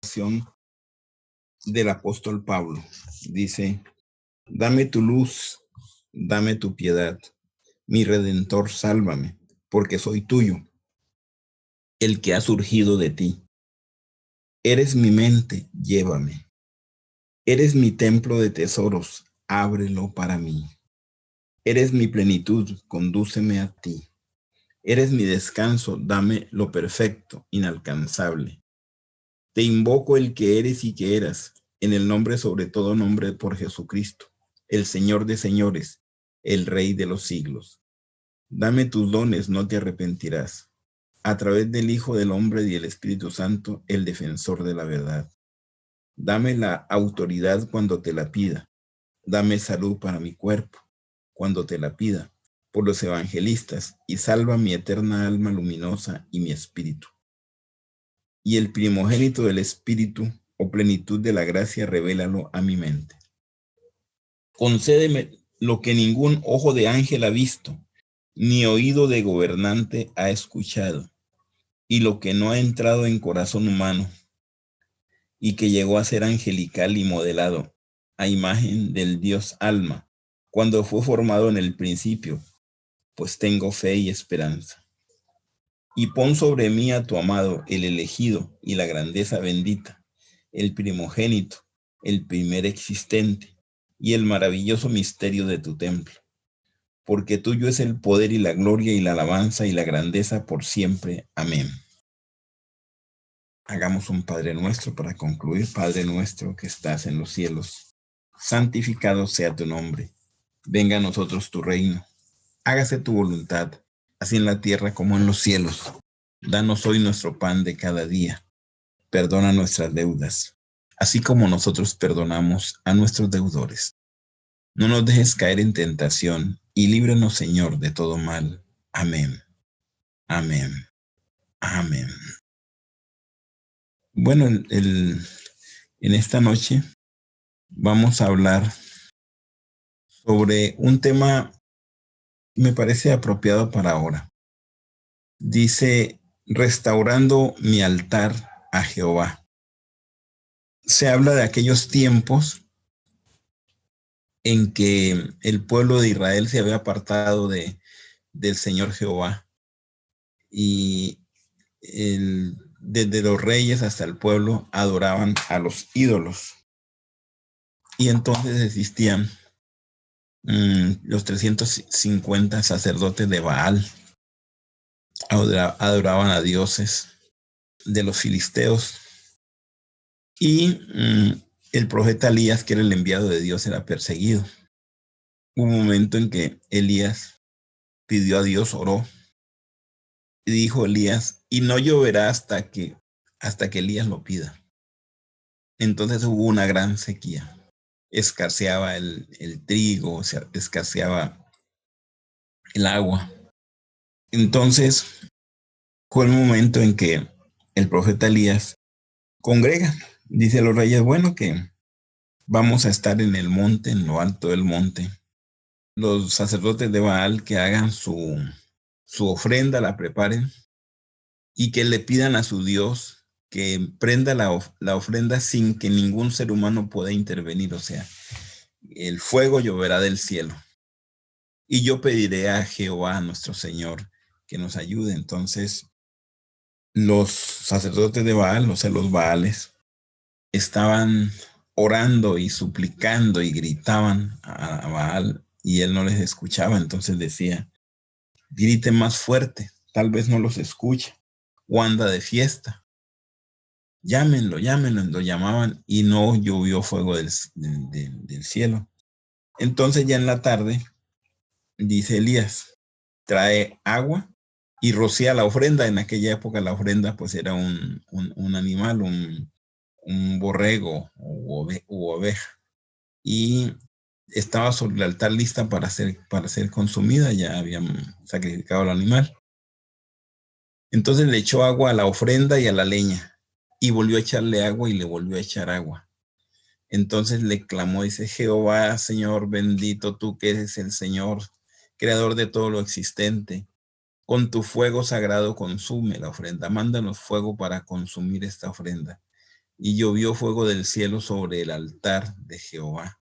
Oración del apóstol Pablo. Dice: dame tu luz, dame tu piedad, mi Redentor, sálvame, porque soy tuyo, el que ha surgido de ti. Eres mi mente, llévame. Eres mi templo de tesoros, ábrelo para mí. Eres mi plenitud, condúceme a ti. Eres mi descanso, dame lo perfecto, inalcanzable. Te invoco el que eres y que eras, en el nombre sobre todo nombre por Jesucristo, el Señor de señores, el Rey de los siglos. Dame tus dones, no te arrepentirás. A través del Hijo del Hombre y el Espíritu Santo, el defensor de la verdad. Dame la autoridad cuando te la pida. Dame salud para mi cuerpo, cuando te la pida, por los evangelistas, y salva mi eterna alma luminosa y mi espíritu. Y el primogénito del espíritu, o plenitud de la gracia, revélalo a mi mente. Concédeme lo que ningún ojo de ángel ha visto, ni oído de gobernante ha escuchado, y lo que no ha entrado en corazón humano, y que llegó a ser angelical y modelado a imagen del Dios alma, cuando fue formado en el principio, pues tengo fe y esperanza. Y pon sobre mí a tu amado, el elegido y la grandeza bendita, el primogénito, el primer existente, y el maravilloso misterio de tu templo. Porque tuyo es el poder y la gloria y la alabanza y la grandeza por siempre. Amén. Hagamos un Padre Nuestro para concluir. Padre nuestro que estás en los cielos, santificado sea tu nombre. Venga a nosotros tu reino. Hágase tu voluntad, así en la tierra como en los cielos. Danos hoy nuestro pan de cada día. Perdona nuestras deudas, así como nosotros perdonamos a nuestros deudores. No nos dejes caer en tentación, y líbranos, Señor, de todo mal. Amén. Amén. Amén. Bueno, en esta noche vamos a hablar sobre un tema que me parece apropiado para ahora. Dice: restaurando mi altar a Jehová. Se habla de aquellos tiempos en que el pueblo de Israel se había apartado del Señor Jehová, y desde los reyes hasta el pueblo adoraban a los ídolos. Y entonces existían los 350 sacerdotes de Baal, adoraban a dioses de los filisteos. Y el profeta Elías, que era el enviado de Dios, era perseguido. Hubo un momento en que Elías pidió a Dios, oró, y dijo Elías: y no lloverá hasta que Elías lo pida. Entonces hubo una gran sequía. Escaseaba el trigo, escaseaba el agua. Entonces fue el momento en que el profeta Elías congrega. Dice a los reyes: bueno, que vamos a estar en el monte, en lo alto del monte. Los sacerdotes de Baal que hagan su ofrenda, la preparen, y que le pidan a su Dios que prenda la ofrenda sin que ningún ser humano pueda intervenir. O sea, el fuego lloverá del cielo. Y yo pediré a Jehová, nuestro Señor, que nos ayude. Entonces, los sacerdotes de Baal, o sea, los Baales, estaban orando y suplicando y gritaban a Baal, y él no les escuchaba. Entonces decía: grite más fuerte, tal vez no los escuche, o anda de fiesta. Llámenlo, lo llamaban, y no llovió fuego del cielo. Entonces ya en la tarde, dice Elías: trae agua y rocía la ofrenda. En aquella época la ofrenda pues era un animal, un borrego u oveja, y estaba sobre el altar lista para ser consumida. Ya habían sacrificado al animal. Entonces le echó agua a la ofrenda y a la leña, y volvió a echarle agua y le volvió a echar agua. Entonces le clamó, dice: Jehová, Señor bendito, tú que eres el Señor, creador de todo lo existente, con tu fuego sagrado consume la ofrenda. Mándanos fuego para consumir esta ofrenda. y llovió fuego del cielo sobre el altar de Jehová.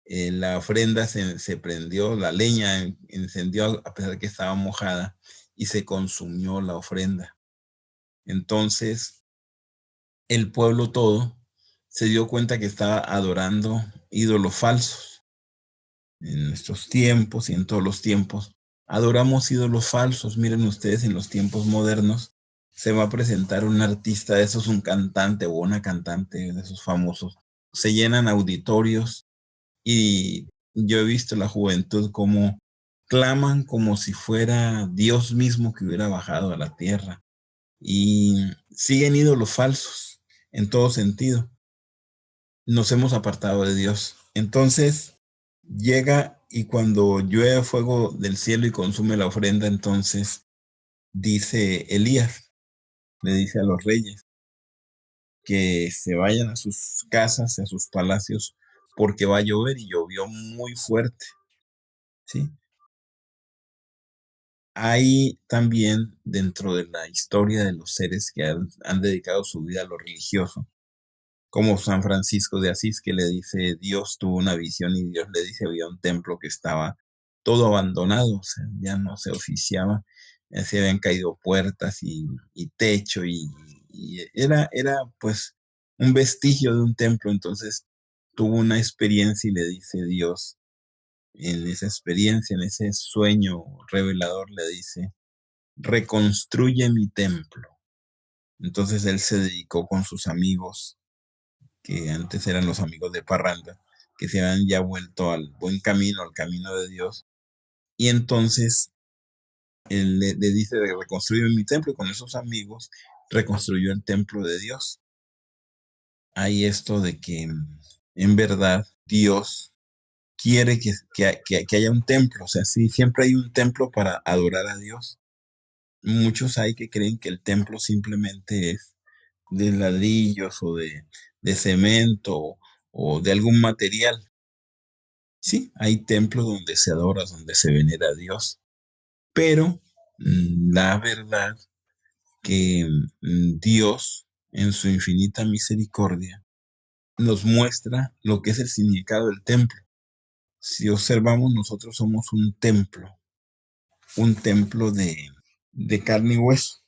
La ofrenda se prendió, la leña encendió a pesar de que estaba mojada y se consumió la ofrenda. Entonces el pueblo todo se dio cuenta que estaba adorando ídolos falsos. En nuestros tiempos y en todos los tiempos adoramos ídolos falsos. Miren ustedes, en los tiempos modernos se va a presentar un artista de esos, un cantante o una cantante de esos famosos. Se llenan auditorios y yo he visto la juventud como claman como si fuera Dios mismo que hubiera bajado a la tierra, y siguen ídolos falsos en todo sentido. Nos hemos apartado de Dios. Entonces llega, y cuando llueve fuego del cielo y consume la ofrenda, entonces dice Elías, le dice a los reyes que se vayan a sus casas, a sus palacios, porque va a llover, y llovió muy fuerte, ¿sí? Hay también dentro de la historia de los seres que han dedicado su vida a lo religioso, como San Francisco de Asís, que le dice, Dios tuvo una visión y Dios le dice, había un templo que estaba todo abandonado, o sea, ya no se oficiaba, ya se habían caído puertas y techo, y era pues un vestigio de un templo. Entonces tuvo una experiencia y le dice Dios, en esa experiencia, en ese sueño revelador, le dice, reconstruye mi templo. Entonces él se dedicó con sus amigos, que antes eran los amigos de parranda, que se habían ya vuelto al buen camino, al camino de Dios. Y entonces él le dice de reconstruir mi templo, y con esos amigos reconstruyó el templo de Dios. Hay esto de que en verdad Dios quiere que haya un templo, o sea, sí, siempre hay un templo para adorar a Dios. Muchos hay que creen que el templo simplemente es de ladrillos o de cemento o de algún material. Sí, hay templos donde se adora, donde se venera a Dios, pero la verdad que Dios, en su infinita misericordia, nos muestra lo que es el significado del templo. Si observamos, nosotros somos un templo de carne y hueso.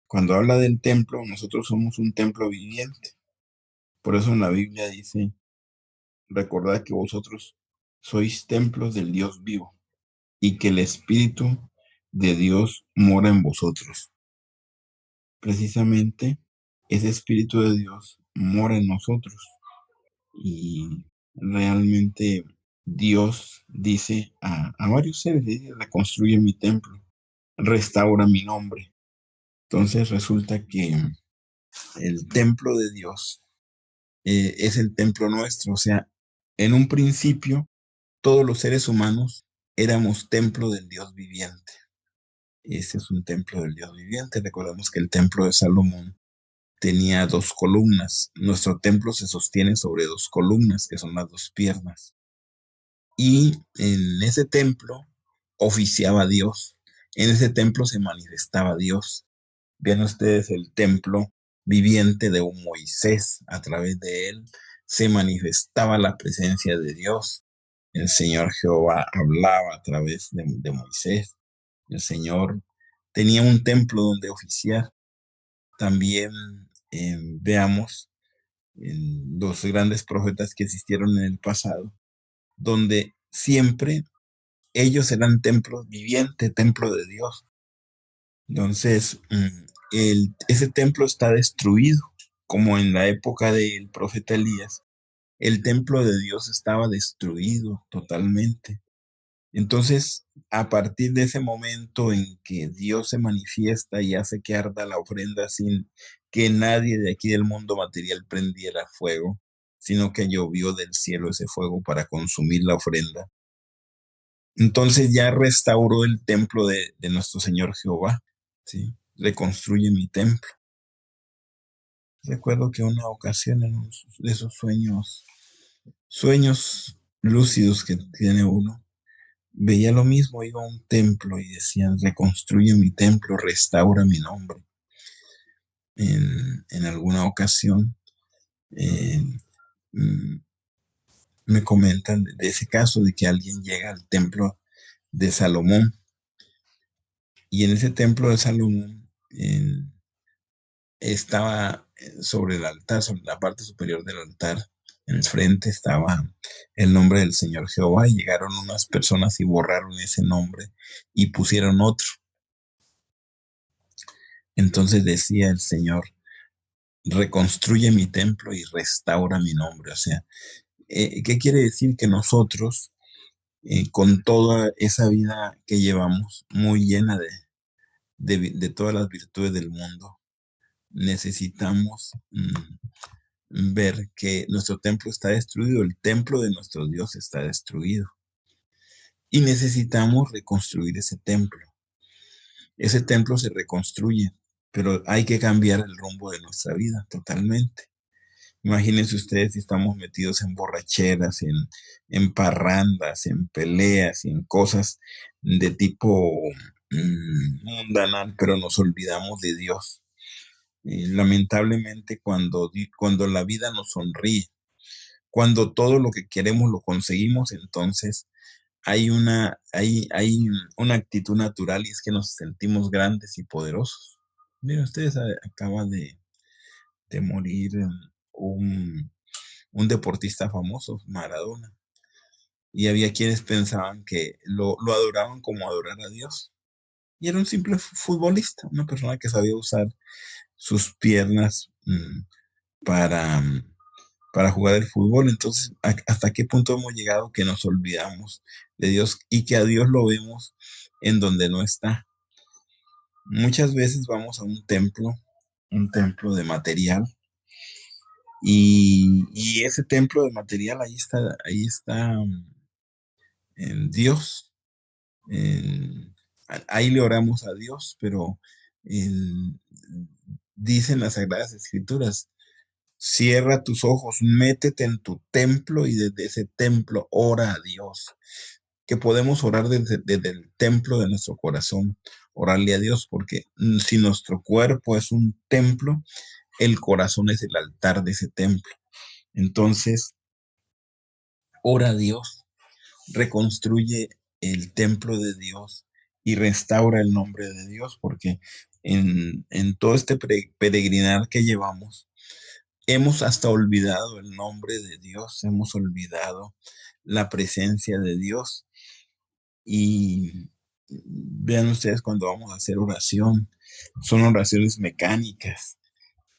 Cuando habla del templo, nosotros somos un templo viviente. Por eso en la Biblia dice, recordad que vosotros sois templos del Dios vivo, y que el Espíritu de Dios mora en vosotros. Precisamente ese Espíritu de Dios mora en nosotros, y realmente Dios dice a varios seres, dice, reconstruye mi templo, restaura mi nombre. Entonces resulta que el templo de Dios es el templo nuestro. O sea, en un principio todos los seres humanos éramos templo del Dios viviente. Ese es un templo del Dios viviente. Recordemos que el templo de Salomón tenía 2 columnas. Nuestro templo se sostiene sobre 2 columnas, que son las 2 piernas. Y en ese templo oficiaba Dios. En ese templo se manifestaba Dios. Vean ustedes el templo viviente de un Moisés. A través de él se manifestaba la presencia de Dios. El Señor Jehová hablaba a través de Moisés. El Señor tenía un templo donde oficiar. También veamos en los grandes profetas que existieron en el pasado, donde siempre ellos eran templos vivientes, templo de Dios. Entonces, ese templo está destruido, como en la época del profeta Elías. El templo de Dios estaba destruido totalmente. Entonces, a partir de ese momento en que Dios se manifiesta y hace que arda la ofrenda sin que nadie de aquí del mundo material prendiera fuego, sino que llovió del cielo ese fuego para consumir la ofrenda. Entonces ya restauró el templo de nuestro Señor Jehová, ¿sí? Reconstruye mi templo. Recuerdo que una ocasión en de esos sueños lúcidos que tiene uno, veía lo mismo, iba a un templo y decían, reconstruye mi templo, restaura mi nombre. En alguna ocasión Eh, mm, Me comentan de ese caso de que alguien llega al templo de Salomón y en ese templo de Salomón estaba sobre el altar, sobre la parte superior del altar, en el frente estaba el nombre del Señor Jehová y llegaron unas personas y borraron ese nombre y pusieron otro. Entonces decía el Señor, reconstruye mi templo y restaura mi nombre. O sea, ¿qué quiere decir? Que nosotros, con toda esa vida que llevamos, muy llena de todas las virtudes del mundo, necesitamos ver que nuestro templo está destruido, el templo de nuestro Dios está destruido y necesitamos reconstruir ese templo. Ese templo se reconstruye, pero hay que cambiar el rumbo de nuestra vida totalmente. Imagínense ustedes si estamos metidos en borracheras, en parrandas, en peleas y en cosas de tipo mundanal, pero nos olvidamos de Dios. Lamentablemente, cuando la vida nos sonríe, cuando todo lo que queremos lo conseguimos, entonces hay una actitud natural y es que nos sentimos grandes y poderosos. Miren, ustedes acaba de morir un deportista famoso, Maradona, y había quienes pensaban que lo adoraban como adorar a Dios. Y era un simple futbolista, una persona que sabía usar sus piernas para, para jugar el fútbol. Entonces, ¿hasta qué punto hemos llegado que nos olvidamos de Dios y que a Dios lo vemos en donde no está? Muchas veces vamos a un templo de material, y ese templo de material, ahí está en Dios. Ahí le oramos a Dios, pero en- dicen las Sagradas Escrituras, cierra tus ojos, métete en tu templo y desde ese templo ora a Dios. Que podemos orar desde el templo de nuestro corazón, orarle a Dios, porque si nuestro cuerpo es un templo, el corazón es el altar de ese templo. Entonces, ora a Dios, reconstruye el templo de Dios y restaura el nombre de Dios, porque en todo este peregrinar que llevamos, hemos hasta olvidado el nombre de Dios, hemos olvidado la presencia de Dios. Y vean ustedes cuando vamos a hacer oración, son oraciones mecánicas,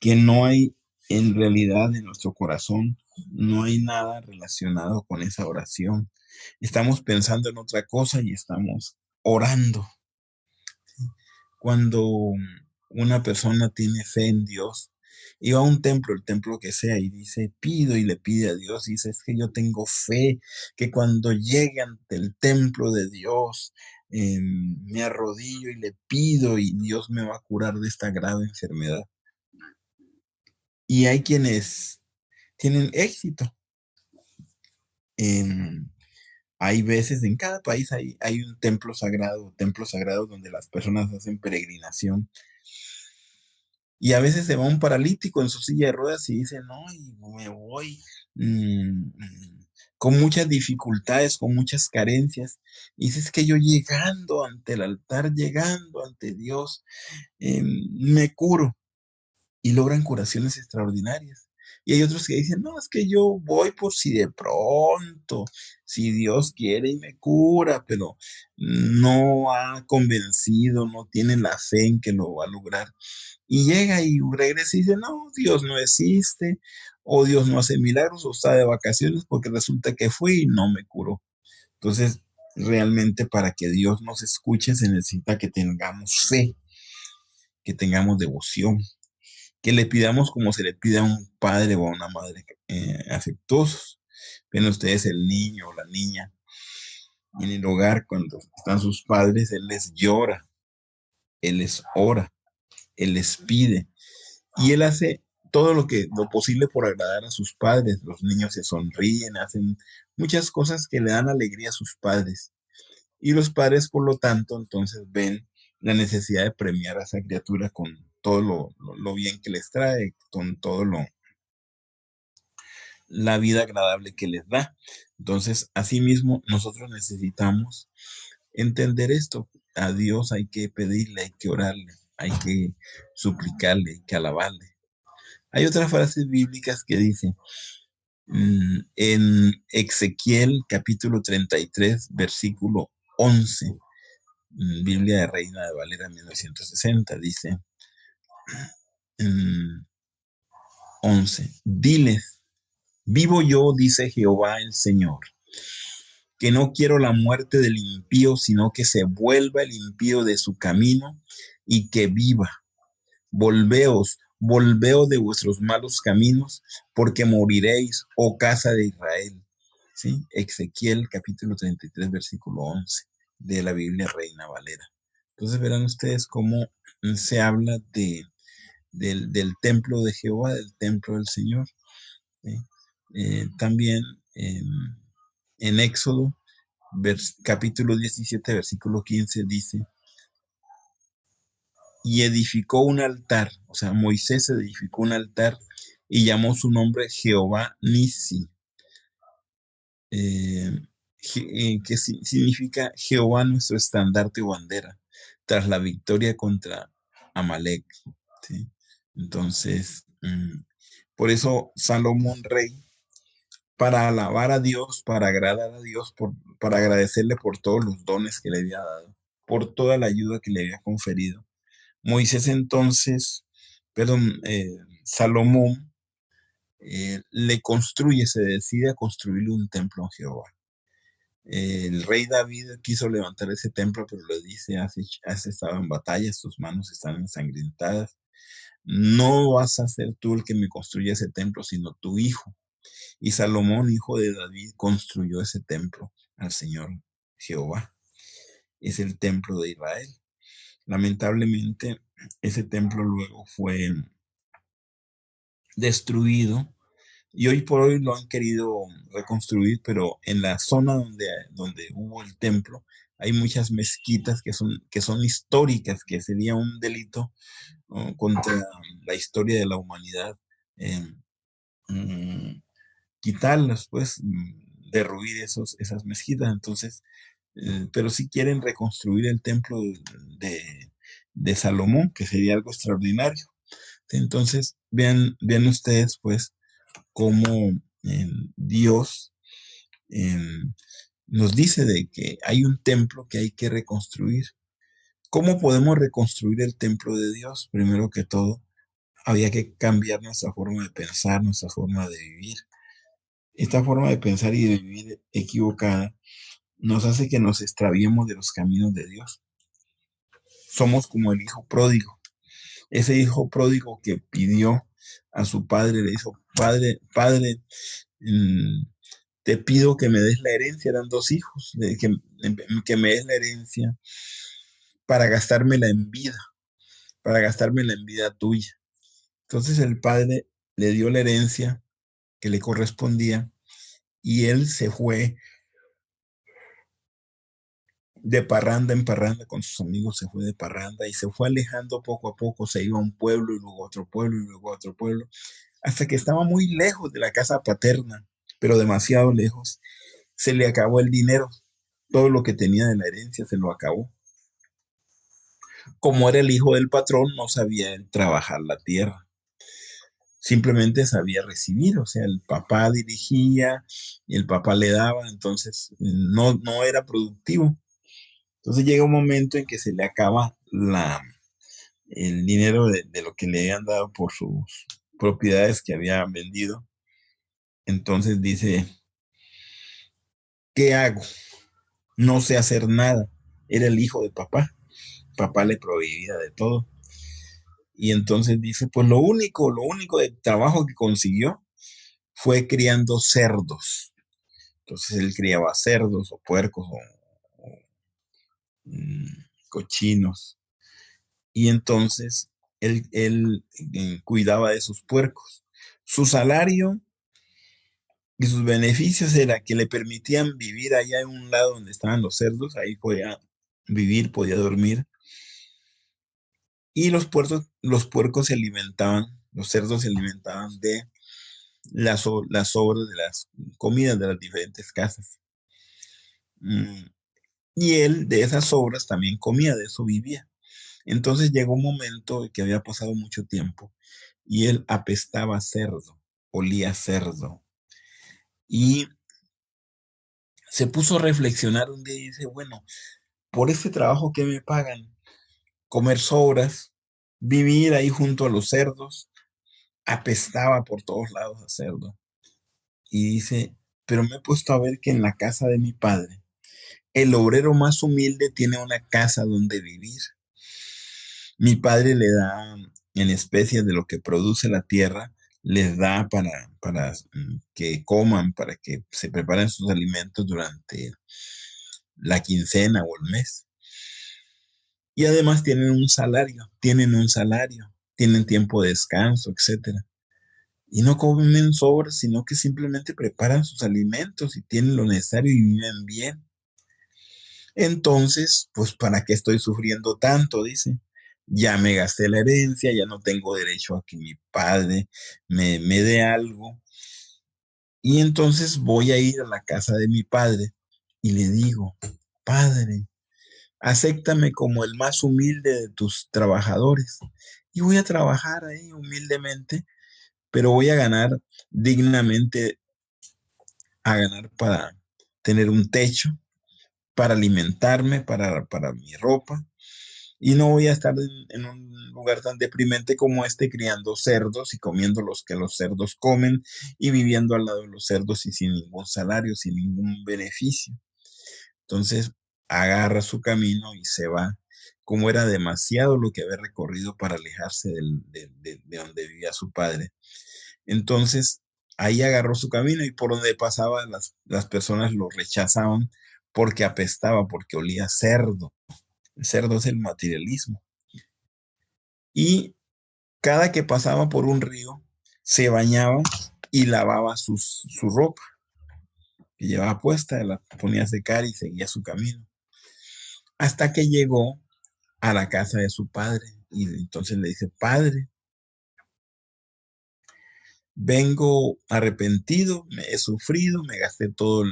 que no hay en realidad en nuestro corazón, no hay nada relacionado con esa oración. Estamos pensando en otra cosa y estamos orando. Cuando una persona tiene fe en Dios y va a un templo, el templo que sea, y dice, pido y le pide a Dios, y dice, es que yo tengo fe que cuando llegue ante el templo de Dios, me arrodillo y le pido y Dios me va a curar de esta grave enfermedad. Y hay quienes tienen éxito. Em, Hay veces, en cada país hay un templo sagrado donde las personas hacen peregrinación. Y a veces se va un paralítico en su silla de ruedas y dice, no, y me voy con muchas dificultades, con muchas carencias. Y dice, es que yo llegando ante el altar, llegando ante Dios, me curo y logran curaciones extraordinarias. Y hay otros que dicen, no, es que yo voy por si de pronto, si Dios quiere y me cura, pero no ha convencido, no tiene la fe en que lo va a lograr. Y llega y regresa y dice, no, Dios no existe, o Dios no hace milagros, o está de vacaciones porque resulta que fue y no me curó. Entonces, realmente para que Dios nos escuche se necesita que tengamos fe, que tengamos devoción, que le pidamos como se le pide a un padre o a una madre afectuosos. Ven ustedes el niño o la niña en el hogar cuando están sus padres, él les llora, él les ora, él les pide y él hace todo lo posible por agradar a sus padres. Los niños se sonríen, hacen muchas cosas que le dan alegría a sus padres. Y los padres, por lo tanto, entonces ven la necesidad de premiar a esa criatura con todo lo bien que les trae, con todo la vida agradable que les da. Entonces, asimismo, nosotros necesitamos entender esto. A Dios hay que pedirle, hay que orarle, hay que suplicarle, hay que alabarle. Hay otras frases bíblicas que dicen, en Ezequiel capítulo 33, versículo 11, Biblia de Reina de Valera 1960, dice, 11, diles, vivo yo, dice Jehová el Señor, que no quiero la muerte del impío, sino que se vuelva el impío de su camino y que viva. Volveos de vuestros malos caminos, porque moriréis, oh casa de Israel. ¿Sí? Ezequiel capítulo 33, versículo 11 de la Biblia Reina Valera. Entonces verán ustedes cómo se habla del templo de Jehová, del templo del Señor. ¿Sí? También en Éxodo capítulo 17, versículo 15 dice, y edificó un altar, o sea, Moisés edificó un altar y llamó su nombre Jehová Nisi, que significa Jehová nuestro estandarte o bandera, tras la victoria contra Amalek. ¿Sí? Entonces, por eso Salomón rey, para alabar a Dios, para agradar a Dios, para agradecerle por todos los dones que le había dado, por toda la ayuda que le había conferido. Moisés entonces, perdón, Salomón le construye, se decide a construirle un templo a Jehová. El rey David quiso levantar ese templo, pero le dice, has estado en batallas, tus manos están ensangrentadas. No vas a ser tú el que me construya ese templo, sino tu hijo. Y Salomón, hijo de David, construyó ese templo al Señor Jehová. Es el templo de Israel. Lamentablemente, ese templo luego fue destruido y hoy por hoy lo han querido reconstruir, pero en la zona donde hubo el templo hay muchas mezquitas que son históricas, que sería un delito contra la historia de la humanidad. Quitarlas, pues, derruir esas mezquitas. Entonces, pero si quieren reconstruir el templo de Salomón, que sería algo extraordinario. Entonces, vean ustedes, pues, cómo Dios nos dice de que hay un templo que hay que reconstruir. ¿Cómo podemos reconstruir el templo de Dios? Primero que todo, había que cambiar nuestra forma de pensar, nuestra forma de vivir. Esta forma de pensar y de vivir equivocada nos hace que nos extraviemos de los caminos de Dios. Somos como el hijo pródigo. Ese hijo pródigo que pidió a su padre, le dijo, padre, te pido que me des la herencia. Eran dos hijos, que me des la herencia para gastármela en vida, para gastármela en vida tuya. Entonces el padre le dio la herencia que le correspondía y él se fue de parranda en parranda con sus amigos, se fue de parranda y se fue alejando poco a poco, se iba a un pueblo y luego a otro pueblo y luego a otro pueblo, hasta que estaba muy lejos de la casa paterna, pero demasiado lejos. Se le acabó el dinero, todo lo que tenía de la herencia se lo acabó. Como era el hijo del patrón, no sabía él trabajar la tierra, simplemente sabía recibir, o sea, el papá dirigía y el papá le daba, entonces no era productivo. Entonces llega un momento en que se le acaba el dinero de lo que le habían dado por sus propiedades que había vendido. Entonces dice, ¿qué hago? No sé hacer nada. Era el hijo de papá. Papá le proveía de todo. Y entonces dice, pues lo único de trabajo que consiguió fue criando cerdos. Entonces él criaba cerdos o puercos o cochinos. Y entonces él cuidaba de sus puercos. Su salario y sus beneficios era que le permitían vivir allá en un lado donde estaban los cerdos, ahí podía vivir, podía dormir. Y los puercos se alimentaban, los cerdos se alimentaban de las sobras de las comidas de las diferentes casas. Mm, Y él de esas sobras también comía, de eso vivía. Entonces llegó un momento que había pasado mucho tiempo y él apestaba a cerdo, olía a cerdo. Y se puso a reflexionar un día y dice, bueno, por este trabajo que me pagan, comer sobras, vivir ahí junto a los cerdos, apestaba por todos lados a cerdo. Y dice, pero me he puesto a ver que en la casa de mi padre, el obrero más humilde tiene una casa donde vivir. Mi padre le da en especies de lo que produce la tierra, les da para que coman, para que se preparen sus alimentos durante la quincena o el mes. Y además tienen tiempo de descanso, etcétera. Y no comen sobras, sino que simplemente preparan sus alimentos y tienen lo necesario y viven bien. Entonces, pues, ¿para qué estoy sufriendo tanto? Dice. Ya me gasté la herencia, ya no tengo derecho a que mi padre me dé algo. Y entonces voy a ir a la casa de mi padre y le digo, Padre, acéptame como el más humilde de tus trabajadores. Y voy a trabajar ahí humildemente, pero voy a ganar dignamente, a ganar para tener un techo, para alimentarme, para mi ropa. Y no voy a estar en un lugar tan deprimente como este criando cerdos y comiendo los que los cerdos comen y viviendo al lado de los cerdos y sin ningún salario, sin ningún beneficio. Entonces agarra su camino y se va. Como era demasiado lo que había recorrido para alejarse de donde vivía su padre. Entonces ahí agarró su camino y por donde pasaba las personas lo rechazaban porque apestaba, porque olía a cerdo. El cerdo es el materialismo. Y cada que pasaba por un río, se bañaba y lavaba su ropa que llevaba puesta, la ponía a secar y seguía su camino. Hasta que llegó a la casa de su padre y entonces le dice, Padre, vengo arrepentido, me he sufrido, me gasté todo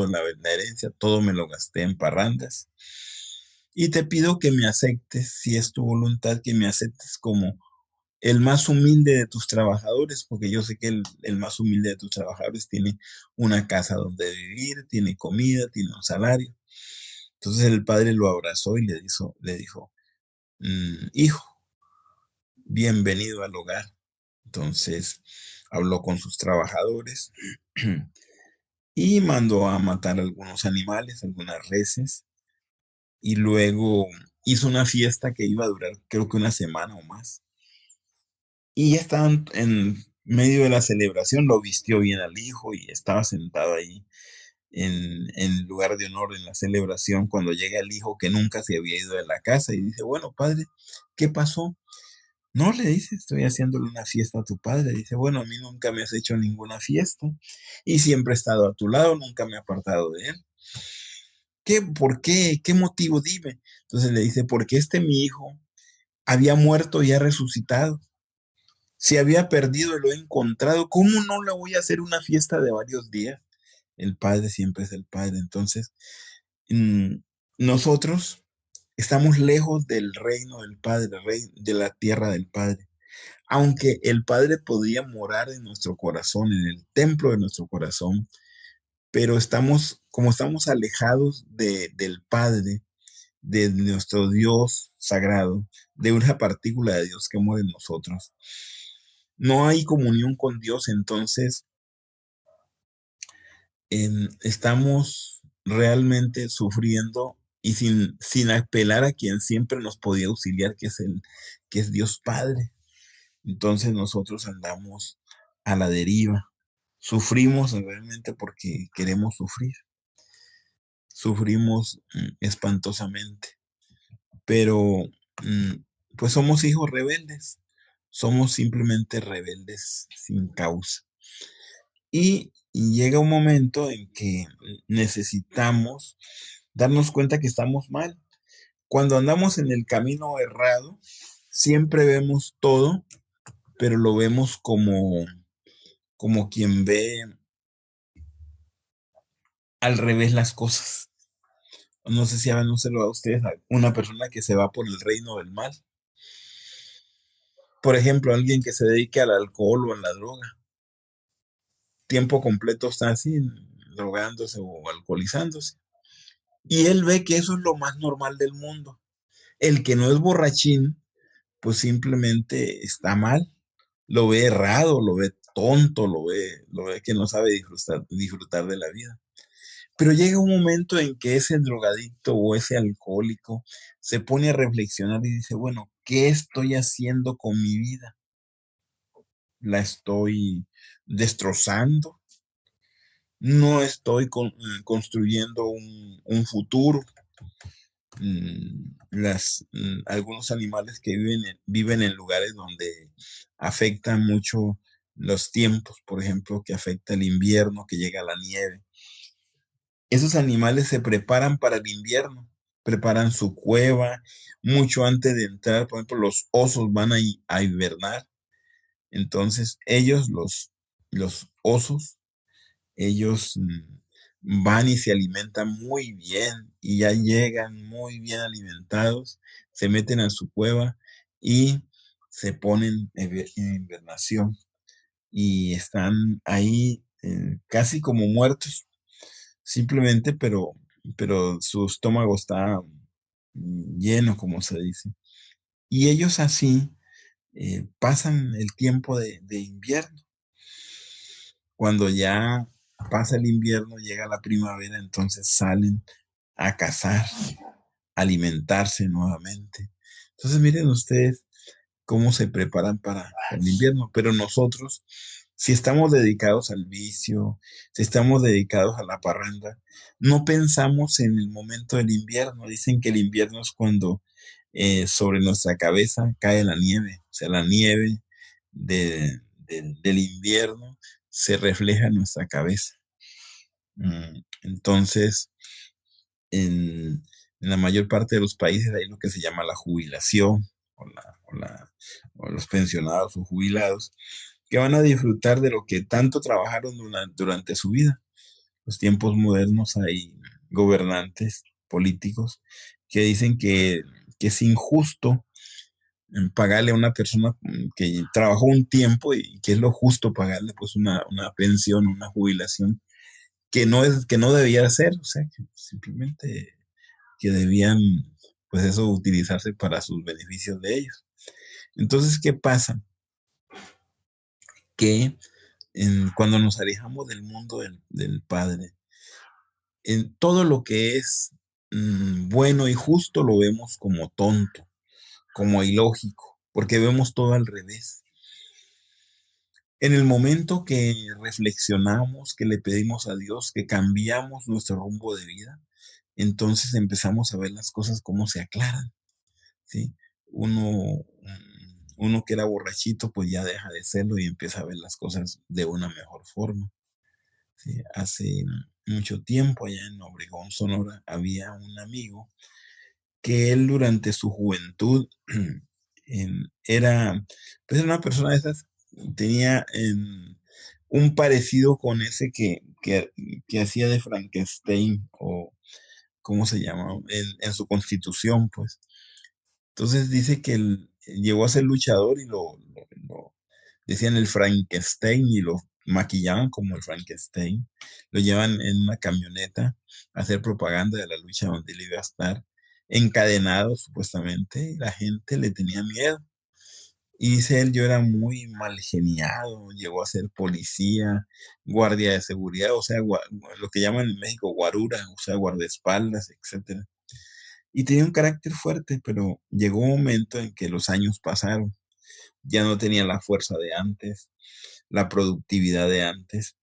la herencia, todo me lo gasté en parrandas. Y te pido que me aceptes, si es tu voluntad, que me aceptes como el más humilde de tus trabajadores, porque yo sé que el más humilde de tus trabajadores tiene una casa donde vivir, tiene comida, tiene un salario. Entonces el padre lo abrazó y le dijo, hijo, bienvenido al hogar. Entonces habló con sus trabajadores y mandó a matar algunos animales, algunas reses, y luego hizo una fiesta que iba a durar creo que una semana o más. Y ya estaban en medio de la celebración, lo vistió bien al hijo y estaba sentado ahí en lugar de honor en la celebración cuando llega el hijo que nunca se había ido de la casa y dice, bueno, padre, ¿qué pasó? No, le dice, estoy haciéndole una fiesta a tu padre. Dice, bueno, a mí nunca me has hecho ninguna fiesta y siempre he estado a tu lado, nunca me he apartado de él. ¿Qué? ¿Por qué? ¿Qué motivo? Dime. Entonces le dice, porque mi hijo había muerto y ha resucitado. Si había perdido y lo he encontrado, ¿cómo no le voy a hacer una fiesta de varios días? El padre siempre es el padre. Entonces, mm, nosotros estamos lejos del reino del padre, de la tierra del padre. Aunque el Padre podría morar en nuestro corazón, en el templo de nuestro corazón, pero como estamos alejados del Padre, de nuestro Dios sagrado, de una partícula de Dios que muere en nosotros, no hay comunión con Dios, entonces estamos realmente sufriendo y sin apelar a quien siempre nos podía auxiliar, que es Dios Padre. Entonces nosotros andamos a la deriva. Sufrimos realmente porque queremos sufrir. Sufrimos espantosamente. Pero pues somos hijos rebeldes. Somos simplemente rebeldes sin causa. Y llega un momento en que necesitamos darnos cuenta que estamos mal. Cuando andamos en el camino errado, siempre vemos todo, pero lo vemos como quien ve al revés las cosas. No sé si no se lo da a ustedes, a una persona que se va por el reino del mal. Por ejemplo, alguien que se dedique al alcohol o a la droga. Tiempo completo está así, drogándose o alcoholizándose. Y él ve que eso es lo más normal del mundo. El que no es borrachín, pues simplemente está mal. Lo ve errado, lo ve tonto, lo ve que no sabe disfrutar de la vida. Pero llega un momento en que ese drogadicto o ese alcohólico se pone a reflexionar y dice, bueno, ¿qué estoy haciendo con mi vida? ¿La estoy destrozando? ¿No estoy construyendo un futuro? Algunos animales que viven en lugares donde afectan mucho los tiempos, por ejemplo, que afecta el invierno, que llega la nieve. Esos animales se preparan para el invierno, preparan su cueva mucho antes de entrar. Por ejemplo, los osos van a hibernar. Entonces, los osos, ellos van y se alimentan muy bien y ya llegan muy bien alimentados, se meten a su cueva y se ponen en hibernación y están ahí casi como muertos, simplemente, pero su estómago está lleno, como se dice. Y ellos así pasan el tiempo de invierno. Cuando ya pasa el invierno, llega la primavera, entonces salen a cazar, alimentarse nuevamente. Entonces miren ustedes cómo se preparan para el invierno, pero nosotros, si estamos dedicados al vicio, si estamos dedicados a la parranda, no pensamos en el momento del invierno. Dicen que el invierno es cuando sobre nuestra cabeza cae la nieve, o sea, la nieve del invierno se refleja en nuestra cabeza. Entonces, en la mayor parte de los países hay lo que se llama la jubilación o los pensionados o jubilados que van a disfrutar de lo que tanto trabajaron durante su vida. Los tiempos modernos hay gobernantes políticos que dicen que es injusto pagarle a una persona que trabajó un tiempo y que es lo justo pagarle pues una pensión, una jubilación que no debía ser, o sea, que simplemente que debían, pues eso, utilizarse para sus beneficios de ellos. Entonces, ¿qué pasa? Que cuando nos alejamos del mundo del Padre, en todo lo que es bueno y justo lo vemos como tonto, como ilógico, porque vemos todo al revés. En el momento que reflexionamos, que le pedimos a Dios, que cambiamos nuestro rumbo de vida, entonces empezamos a ver las cosas como se aclaran, ¿sí? Uno que era borrachito, pues ya deja de serlo y empieza a ver las cosas de una mejor forma, ¿sí? Hace mucho tiempo, allá en Obregón, Sonora, había un amigo que él durante su juventud era, pues, una persona de esas, tenía un parecido con ese que hacía de Frankenstein, o ¿cómo se llama? En su constitución, pues. Entonces dice que él llegó a ser luchador y lo decían el Frankenstein y lo maquillaban como el Frankenstein. Lo llevan en una camioneta a hacer propaganda de la lucha donde él iba a estar encadenado supuestamente y la gente le tenía miedo. Y dice él, yo era muy mal geniado, llegó a ser policía, guardia de seguridad, o sea, lo que llaman en México guarura, o sea, guardaespaldas, etcétera. Y tenía un carácter fuerte, pero llegó un momento en que los años pasaron. Ya no tenía la fuerza de antes, la productividad de antes.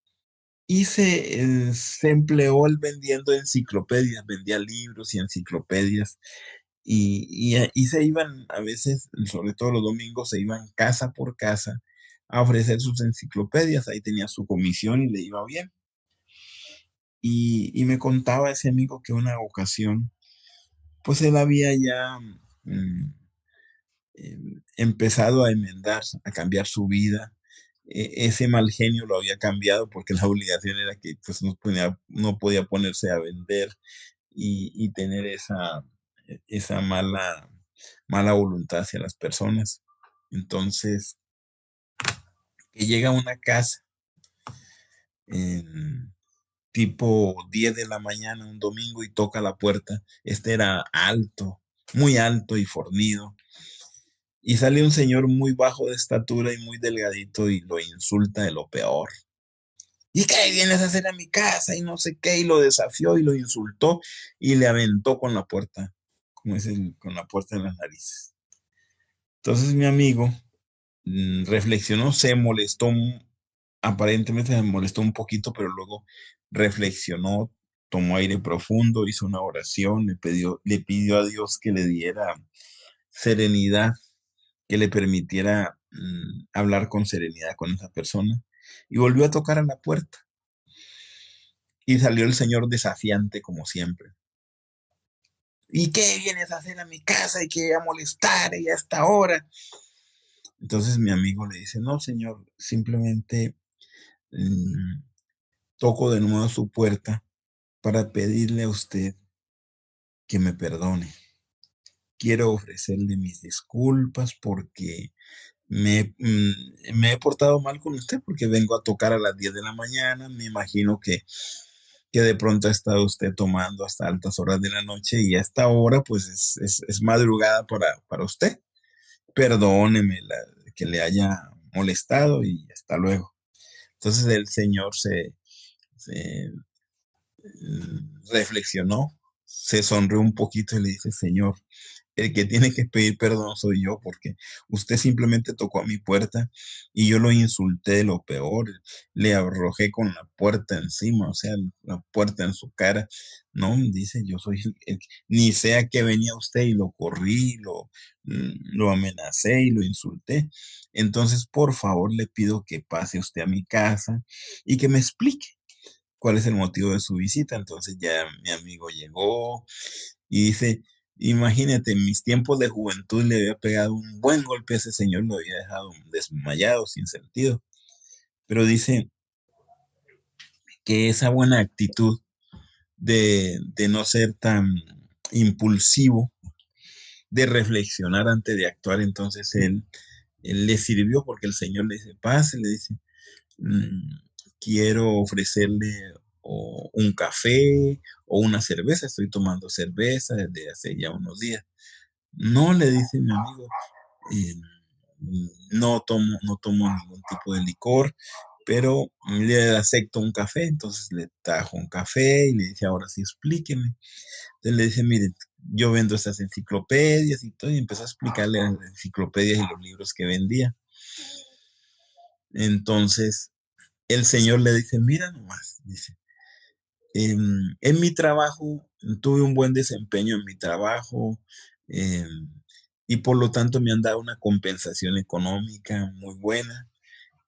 Y se empleó él vendiendo enciclopedias, vendía libros y enciclopedias. Y se iban a veces, sobre todo los domingos, se iban casa por casa a ofrecer sus enciclopedias. Ahí tenía su comisión y le iba bien. Y me contaba ese amigo que una ocasión, pues él había ya empezado a enmendar, a cambiar su vida. ese mal genio lo había cambiado porque la obligación era que pues, no podía ponerse a vender y tener esa mala voluntad hacia las personas. Entonces, que llega a una casa en tipo 10 de la mañana, un domingo, y toca la puerta. Este era alto, muy alto y fornido. Y sale un señor muy bajo de estatura y muy delgadito y lo insulta de lo peor. ¿Y qué vienes a hacer a mi casa? Y no sé qué, y lo desafió y lo insultó y le aventó con la puerta, como es con la puerta en las narices. Entonces mi amigo reflexionó, se molestó, aparentemente se molestó un poquito, pero luego reflexionó, tomó aire profundo, hizo una oración, le pidió a Dios que le diera serenidad, que le permitiera hablar con serenidad con esa persona, y volvió a tocar a la puerta. Y salió el señor desafiante como siempre. ¿Y qué vienes a hacer a mi casa? Y que a molestar y a esta hora. Entonces mi amigo le dice, no, señor, simplemente mm, toco de nuevo su puerta para pedirle a usted que me perdone. Quiero ofrecerle mis disculpas porque me he portado mal con usted porque vengo a tocar a las 10 de la mañana. Me imagino que de pronto ha estado usted tomando hasta altas horas de la noche y a esta hora pues es madrugada para usted. Perdóneme que le haya molestado y hasta luego. Entonces el señor se reflexionó, se sonrió un poquito y le dice, Señor, el que tiene que pedir perdón soy yo, porque usted simplemente tocó a mi puerta y yo lo insulté de lo peor, le arrojé con la puerta encima, o sea, la puerta en su cara. No, dice, yo soy, ni sé a qué venía usted y lo corrí, lo amenacé y lo insulté. Entonces, por favor, le pido que pase usted a mi casa y que me explique cuál es el motivo de su visita. Entonces ya mi amigo llegó y dice, imagínate, en mis tiempos de juventud le había pegado un buen golpe a ese señor, lo había dejado desmayado, sin sentido. Pero dice que esa buena actitud de no ser tan impulsivo, de reflexionar antes de actuar, entonces él le sirvió porque el Señor le dice, pase, le dice, mm, quiero ofrecerle o un café o una cerveza. Estoy tomando cerveza desde hace ya unos días. No, le dice mi amigo, eh, no tomo ningún tipo de licor, pero le acepto un café. Entonces le trajo un café y le dice, ahora sí explíqueme. Entonces le dice, mire, yo vendo estas enciclopedias y todo, y empezó a explicarle las enciclopedias y los libros que vendía. Entonces el señor le dice, mira nomás, dice, en mi trabajo tuve un buen desempeño en mi trabajo, em, y por lo tanto me han dado una compensación económica muy buena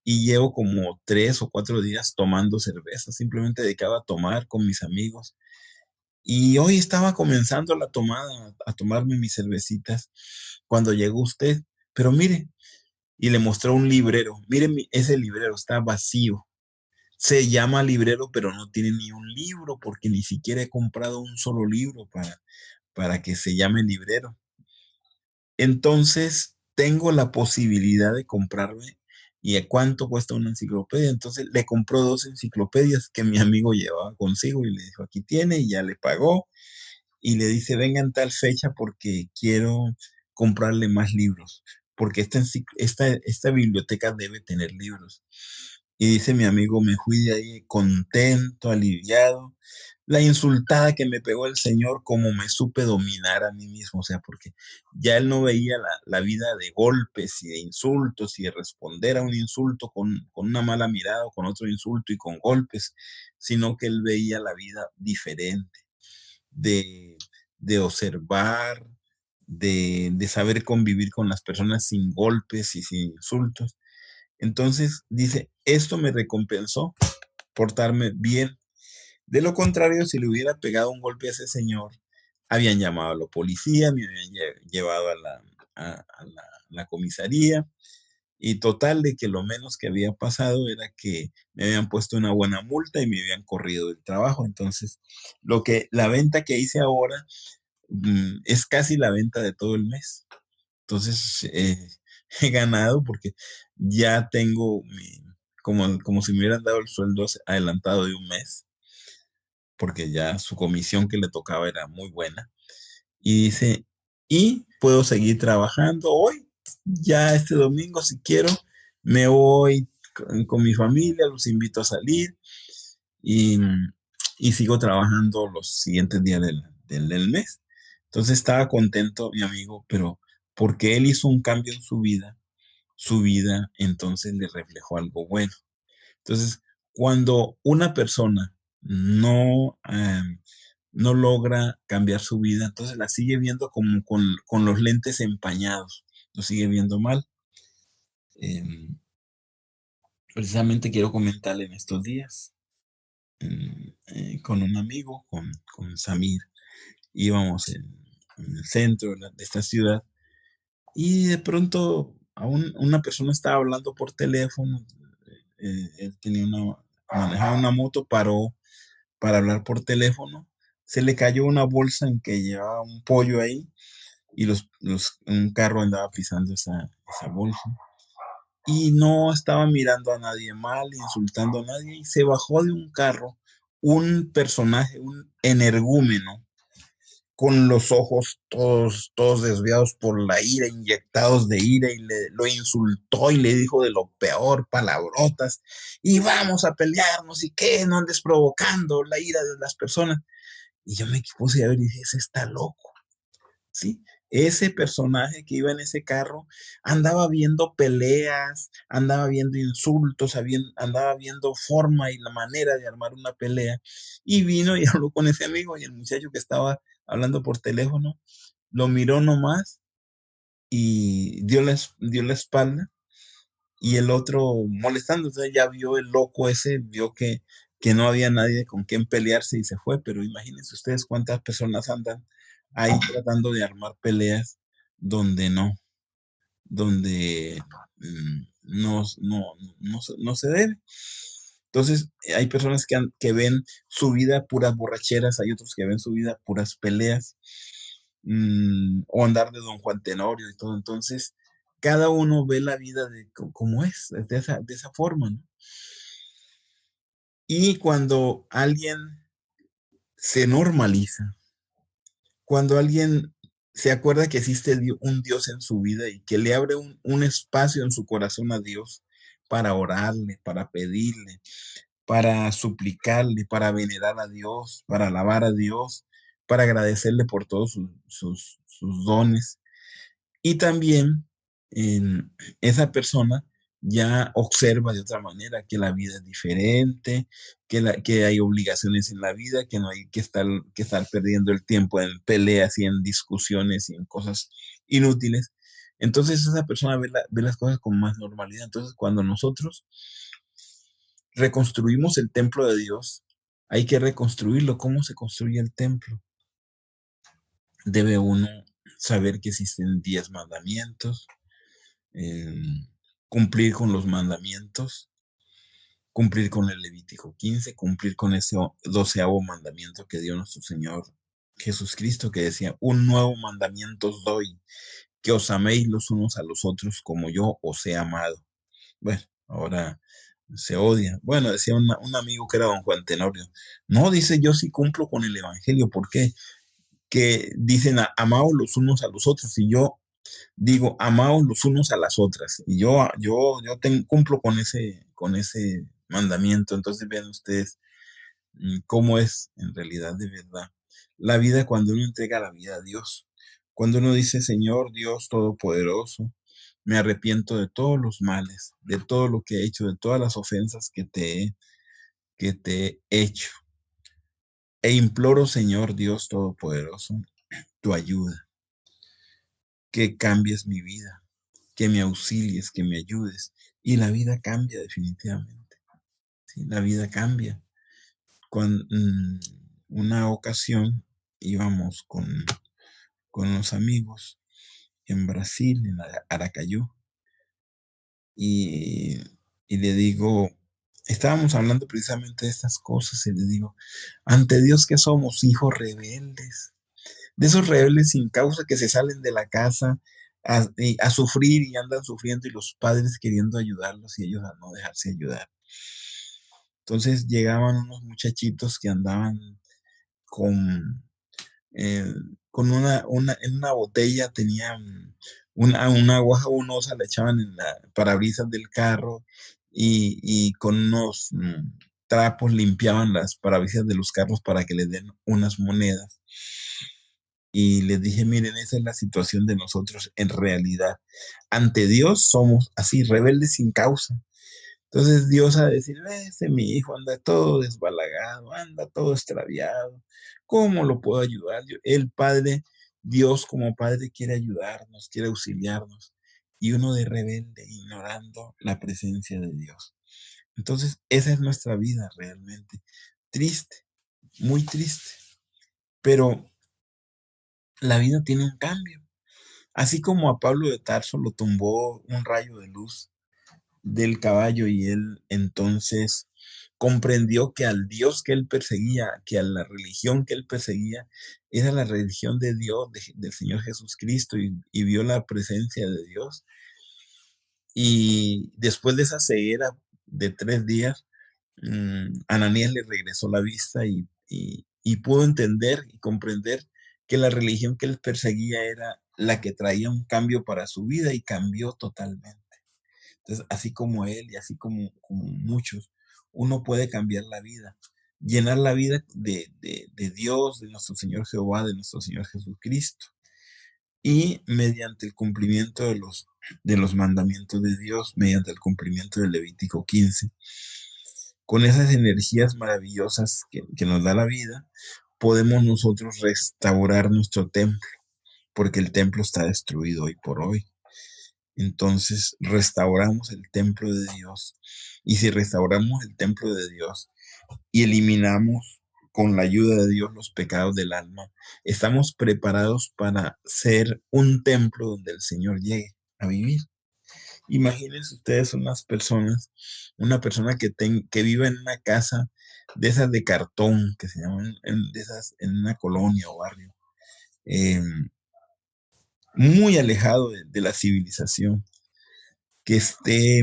y llevo como 3 o 4 días tomando cerveza, simplemente dedicaba a tomar con mis amigos. Y hoy estaba comenzando la tomada, a tomarme mis cervecitas cuando llegó usted. Pero mire, y le mostró un librero. Mire, ese librero está vacío. Se llama librero, pero no tiene ni un libro, porque ni siquiera he comprado un solo libro para que se llame librero. Entonces, tengo la posibilidad de comprarme. ¿Y a cuánto cuesta una enciclopedia? Entonces, le compró 2 enciclopedias que mi amigo llevaba consigo y le dijo, aquí tiene, y ya le pagó. Y le dice, venga en tal fecha porque quiero comprarle más libros, porque esta biblioteca debe tener libros. Y dice mi amigo, me fui de ahí contento, aliviado. La insultada que me pegó el Señor, como me supe dominar a mí mismo, o sea, porque ya él no veía la vida de golpes y de insultos y de responder a un insulto con una mala mirada o con otro insulto y con golpes, sino que él veía la vida diferente, de, de observar, de saber convivir con las personas sin golpes y sin insultos. Entonces dice, esto me recompensó portarme bien. De lo contrario, si le hubiera pegado un golpe a ese señor, habían llamado a la policía, me habían llevado a la comisaría Y total de que lo menos que había pasado era que me habían puesto una buena multa y me habían corrido del trabajo. Entonces, la venta que hice ahora es casi la venta de todo el mes. Entonces, he ganado porque ya tengo como si me hubieran dado el sueldo adelantado de un mes, porque ya su comisión que le tocaba era muy buena. Y dice, y puedo seguir trabajando hoy, ya este domingo, si quiero, me voy con mi familia, los invito a salir y, y sigo trabajando los siguientes días del mes. Entonces estaba contento mi amigo, pero porque él hizo un cambio en su vida entonces le reflejó algo bueno. Entonces, cuando una persona no logra cambiar su vida, entonces la sigue viendo como con los lentes empañados, lo sigue viendo mal. Em, Precisamente quiero comentarle en estos días con un amigo, con Samir, íbamos en el centro de esta ciudad y de pronto una persona estaba hablando por teléfono, él manejaba una moto, paró para hablar por teléfono, se le cayó una bolsa en que llevaba un pollo ahí y un carro andaba pisando esa bolsa. Y no estaba mirando a nadie mal, insultando a nadie, y se bajó de un carro un personaje, un energúmeno, con los ojos todos desviados por la ira, inyectados de ira, y lo insultó y le dijo de lo peor, palabrotas, y vamos a pelearnos, y qué, no andes provocando la ira de las personas. Y yo me puse a ver y dije, ese está loco, ¿sí? Ese personaje que iba en ese carro andaba viendo peleas, andaba viendo insultos, andaba viendo forma y la manera de armar una pelea. Y vino y habló con ese amigo y el muchacho que estaba hablando por teléfono lo miró nomás y dio la espalda y el otro molestando. Entonces ya vio el loco ese, vio que no había nadie con quien pelearse y se fue. Pero imagínense ustedes cuántas personas andan ahí tratando de armar peleas donde donde no se debe. Entonces, hay personas que ven su vida puras borracheras, hay otros que ven su vida puras peleas, o andar de Don Juan Tenorio y todo. Entonces, cada uno ve la vida como es, de esa forma, ¿no? Y cuando alguien se normaliza, cuando alguien se acuerda que existe un Dios en su vida y que le abre un espacio en su corazón a Dios para orarle, para pedirle, para suplicarle, para venerar a Dios, para alabar a Dios, para agradecerle por todos sus dones. Y también esa persona ya observa de otra manera que la vida es diferente, que hay obligaciones en la vida, que no hay que estar perdiendo el tiempo en peleas y en discusiones y en cosas inútiles. Entonces esa persona ve las cosas con más normalidad. Entonces cuando nosotros reconstruimos el templo de Dios, hay que reconstruirlo. ¿Cómo se construye el templo? Debe uno saber que existen 10 mandamientos, eh, cumplir con los mandamientos, cumplir con el Levítico 15, cumplir con ese 12º mandamiento que dio nuestro Señor Jesucristo, que decía, un nuevo mandamiento os doy, que os améis los unos a los otros como yo os he amado. Bueno, ahora se odia. Bueno, decía un amigo que era don Juan Tenorio. No, dice, yo sí cumplo con el Evangelio. ¿Por qué? Que dicen, amaos los unos a los otros. Y yo digo, amaos los unos a las otras. Y yo cumplo con ese mandamiento. Entonces vean ustedes cómo es en realidad de verdad la vida cuando uno entrega la vida a Dios. Cuando uno dice, Señor Dios Todopoderoso, me arrepiento de todos los males, de todo lo que he hecho, de todas las ofensas que te he hecho. E imploro, Señor Dios Todopoderoso, tu ayuda, que cambies mi vida, que me auxilies, que me ayudes. Y la vida cambia definitivamente. ¿Sí? La vida cambia. Una ocasión íbamos con los amigos en Brasil, en Aracayú, y, y le digo, estábamos hablando precisamente de estas cosas y le digo, ante Dios que somos hijos rebeldes, de esos rebeldes sin causa que se salen de la casa a sufrir y andan sufriendo y los padres queriendo ayudarlos y ellos a no dejarse ayudar. Entonces llegaban unos muchachitos que andaban con, eh, en una botella tenían una agua jabonosa, la echaban en la parabrisas del carro y con unos trapos limpiaban las parabrisas de los carros para que les den unas monedas. Y les dije, miren, esa es la situación de nosotros en realidad. Ante Dios somos así, rebeldes sin causa. Entonces Dios ha de decir, ese mi hijo anda todo desbalagado, anda todo extraviado. ¿Cómo lo puedo ayudar? El Padre, Dios como Padre quiere ayudarnos, quiere auxiliarnos. Y uno de rebelde, ignorando la presencia de Dios. Entonces, esa es nuestra vida realmente. Triste, muy triste. Pero la vida tiene un cambio. Así como a Pablo de Tarso lo tumbó un rayo de luz del caballo y él entonces comprendió que al Dios que él perseguía, que a la religión que él perseguía, era la religión de Dios, del Señor Jesucristo, y vio la presencia de Dios. Y después de esa ceguera de 3 días, Ananías le regresó la vista y pudo entender y comprender que la religión que él perseguía era la que traía un cambio para su vida y cambió totalmente. Entonces, así como él y así como muchos, uno puede cambiar la vida, llenar la vida de Dios, de nuestro Señor Jehová, de nuestro Señor Jesucristo. Y mediante el cumplimiento de los mandamientos de Dios, mediante el cumplimiento del Levítico 15, con esas energías maravillosas que nos da la vida, podemos nosotros restaurar nuestro templo, porque el templo está destruido hoy por hoy. Entonces restauramos el templo de Dios. Y si restauramos el templo de Dios y eliminamos con la ayuda de Dios los pecados del alma, estamos preparados para ser un templo donde el Señor llegue a vivir. Imagínense ustedes una persona que viva en una casa de esas de cartón, que se llaman de esas en una colonia o barrio, eh, muy alejado de la civilización, que esté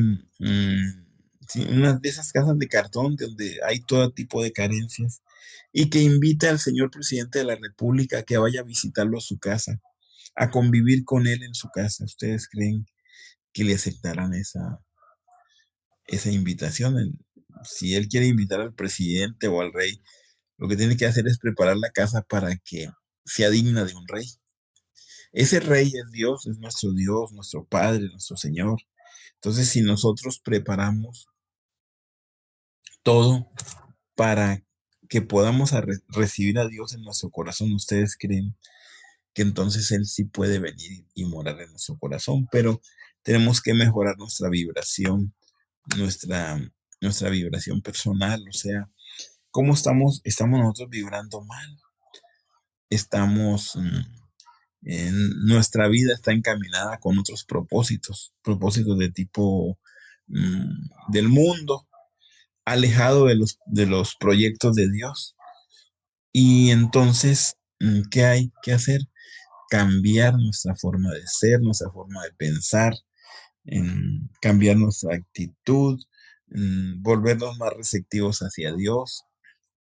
sí, una de esas casas de cartón donde hay todo tipo de carencias y que invite al señor presidente de la República que vaya a visitarlo a su casa, a convivir con él en su casa. ¿Ustedes creen que le aceptarán esa invitación? Si él quiere invitar al presidente o al rey, lo que tiene que hacer es preparar la casa para que sea digna de un rey. Ese rey es Dios, nuestro Padre, nuestro Señor. Entonces, si nosotros preparamos todo para que podamos recibir a Dios en nuestro corazón, ¿ustedes creen que entonces Él sí puede venir y morar en nuestro corazón? Pero tenemos que mejorar nuestra vibración, nuestra, nuestra vibración personal, o sea, ¿cómo estamos nosotros vibrando mal? Estamos, nuestra vida está encaminada con otros propósitos de tipo del mundo, alejado de los proyectos de Dios. Y entonces, ¿qué hay que hacer? Cambiar nuestra forma de ser, nuestra forma de pensar, cambiar nuestra actitud, volvernos más receptivos hacia Dios,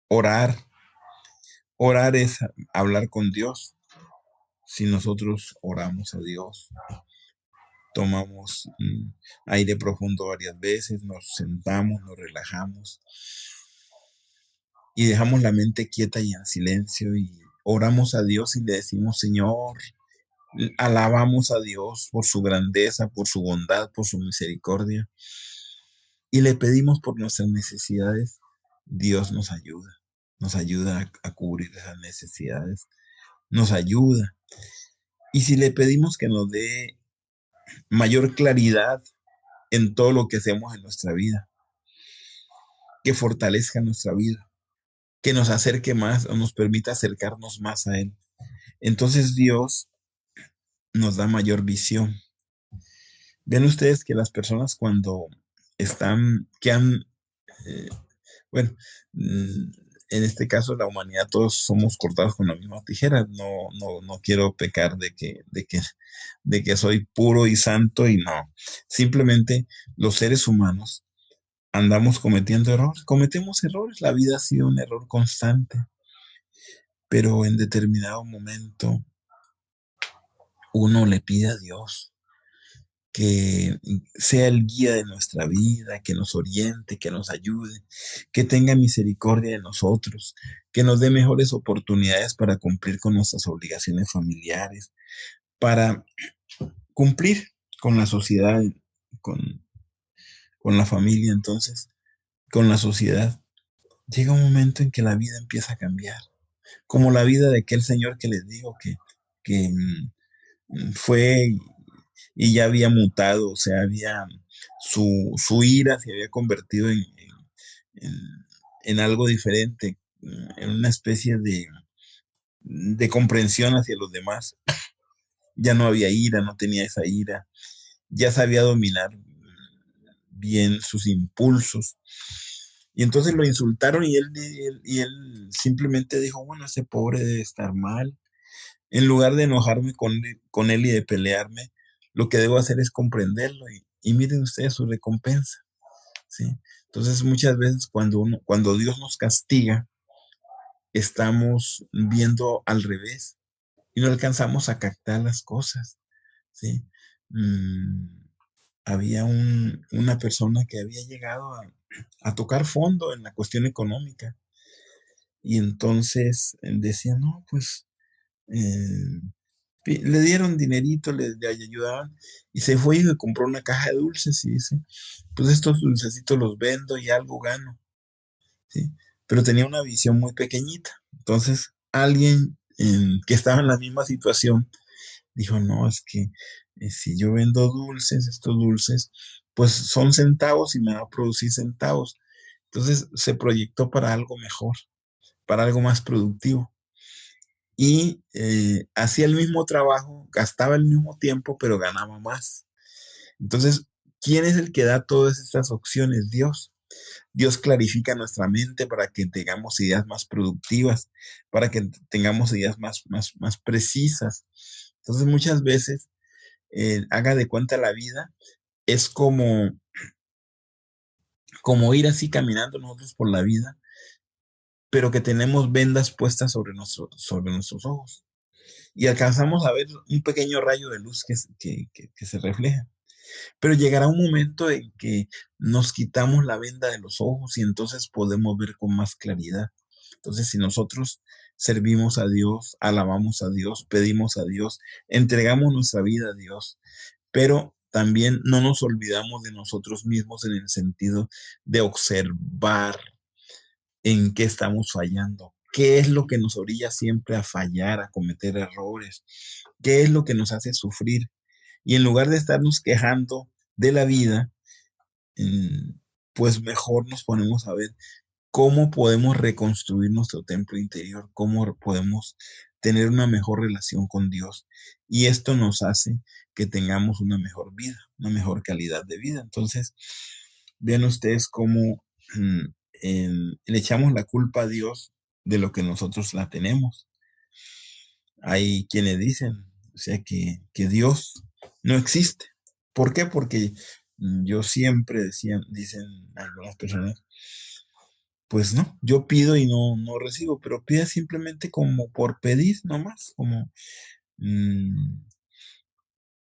orar. Orar es hablar con Dios. Si nosotros oramos a Dios, tomamos aire profundo varias veces, nos sentamos, nos relajamos y dejamos la mente quieta y en silencio y oramos a Dios y le decimos, Señor, alabamos a Dios por su grandeza, por su bondad, por su misericordia y le pedimos por nuestras necesidades. Dios nos ayuda a cubrir esas necesidades, nos ayuda. Y si le pedimos que nos dé mayor claridad en todo lo que hacemos en nuestra vida, que fortalezca nuestra vida, que nos acerque más o nos permita acercarnos más a Él. Entonces Dios nos da mayor visión. Ven ustedes que las personas cuando están, que han, eh, bueno, en este caso la humanidad todos somos cortados con la misma tijera. No quiero pecar de que soy puro y santo y no. Simplemente los seres humanos andamos cometiendo errores, cometemos errores. La vida ha sido un error constante, pero en determinado momento uno le pide a Dios que sea el guía de nuestra vida, que nos oriente, que nos ayude, que tenga misericordia de nosotros, que nos dé mejores oportunidades para cumplir con nuestras obligaciones familiares, para cumplir con la sociedad, con, con la familia, entonces, con la sociedad. Llega un momento en que la vida empieza a cambiar, como la vida de aquel señor que les digo que fue y ya había mutado, o sea, su ira se había convertido en- en algo diferente, en una especie de comprensión hacia los demás. Ya no había ira, no tenía esa ira, ya sabía dominar bien sus impulsos. Y entonces lo insultaron y él simplemente dijo, bueno, ese pobre debe estar mal. En lugar de enojarme con él y de pelearme, lo que debo hacer es comprenderlo y miren ustedes su recompensa, ¿sí? Entonces muchas veces cuando Dios nos castiga, estamos viendo al revés y no alcanzamos a captar las cosas, ¿sí? Mm, había una persona que había llegado a tocar fondo en la cuestión económica y entonces decía, no, pues eh, le dieron dinerito, le ayudaban y se fue y me compró una caja de dulces y dice, pues estos dulcecitos los vendo y algo gano, ¿sí? Pero tenía una visión muy pequeñita. Entonces, alguien que estaba en la misma situación dijo, no, es que si yo vendo dulces, estos dulces, pues son centavos y me va a producir centavos. Entonces se proyectó para algo mejor, para algo más productivo y hacía el mismo trabajo, gastaba el mismo tiempo, pero ganaba más. Entonces, ¿quién es el que da todas estas opciones? Dios. Dios clarifica nuestra mente para que tengamos ideas más productivas, para que tengamos ideas más precisas. Entonces, muchas veces, haga de cuenta la vida, es como ir así caminando nosotros por la vida, pero que tenemos vendas puestas sobre nuestros ojos. Y alcanzamos a ver un pequeño rayo de luz que se refleja. Pero llegará un momento en que nos quitamos la venda de los ojos y entonces podemos ver con más claridad. Entonces, si nosotros servimos a Dios, alabamos a Dios, pedimos a Dios, entregamos nuestra vida a Dios, pero también no nos olvidamos de nosotros mismos en el sentido de observar en qué estamos fallando. ¿Qué es lo que nos orilla siempre a fallar, a cometer errores? ¿Qué es lo que nos hace sufrir? Y en lugar de estarnos quejando de la vida, mm, pues mejor nos ponemos a ver cómo podemos reconstruir nuestro templo interior, cómo podemos tener una mejor relación con Dios. Y esto nos hace que tengamos una mejor vida, una mejor calidad de vida. Entonces, vean ustedes cómo le echamos la culpa a Dios de lo que nosotros la tenemos. Hay quienes dicen, o sea, que Dios no existe. ¿Por qué? Porque yo siempre dicen algunas personas, pues no, yo pido y no recibo, pero pide simplemente como por pedir nomás, como, mm,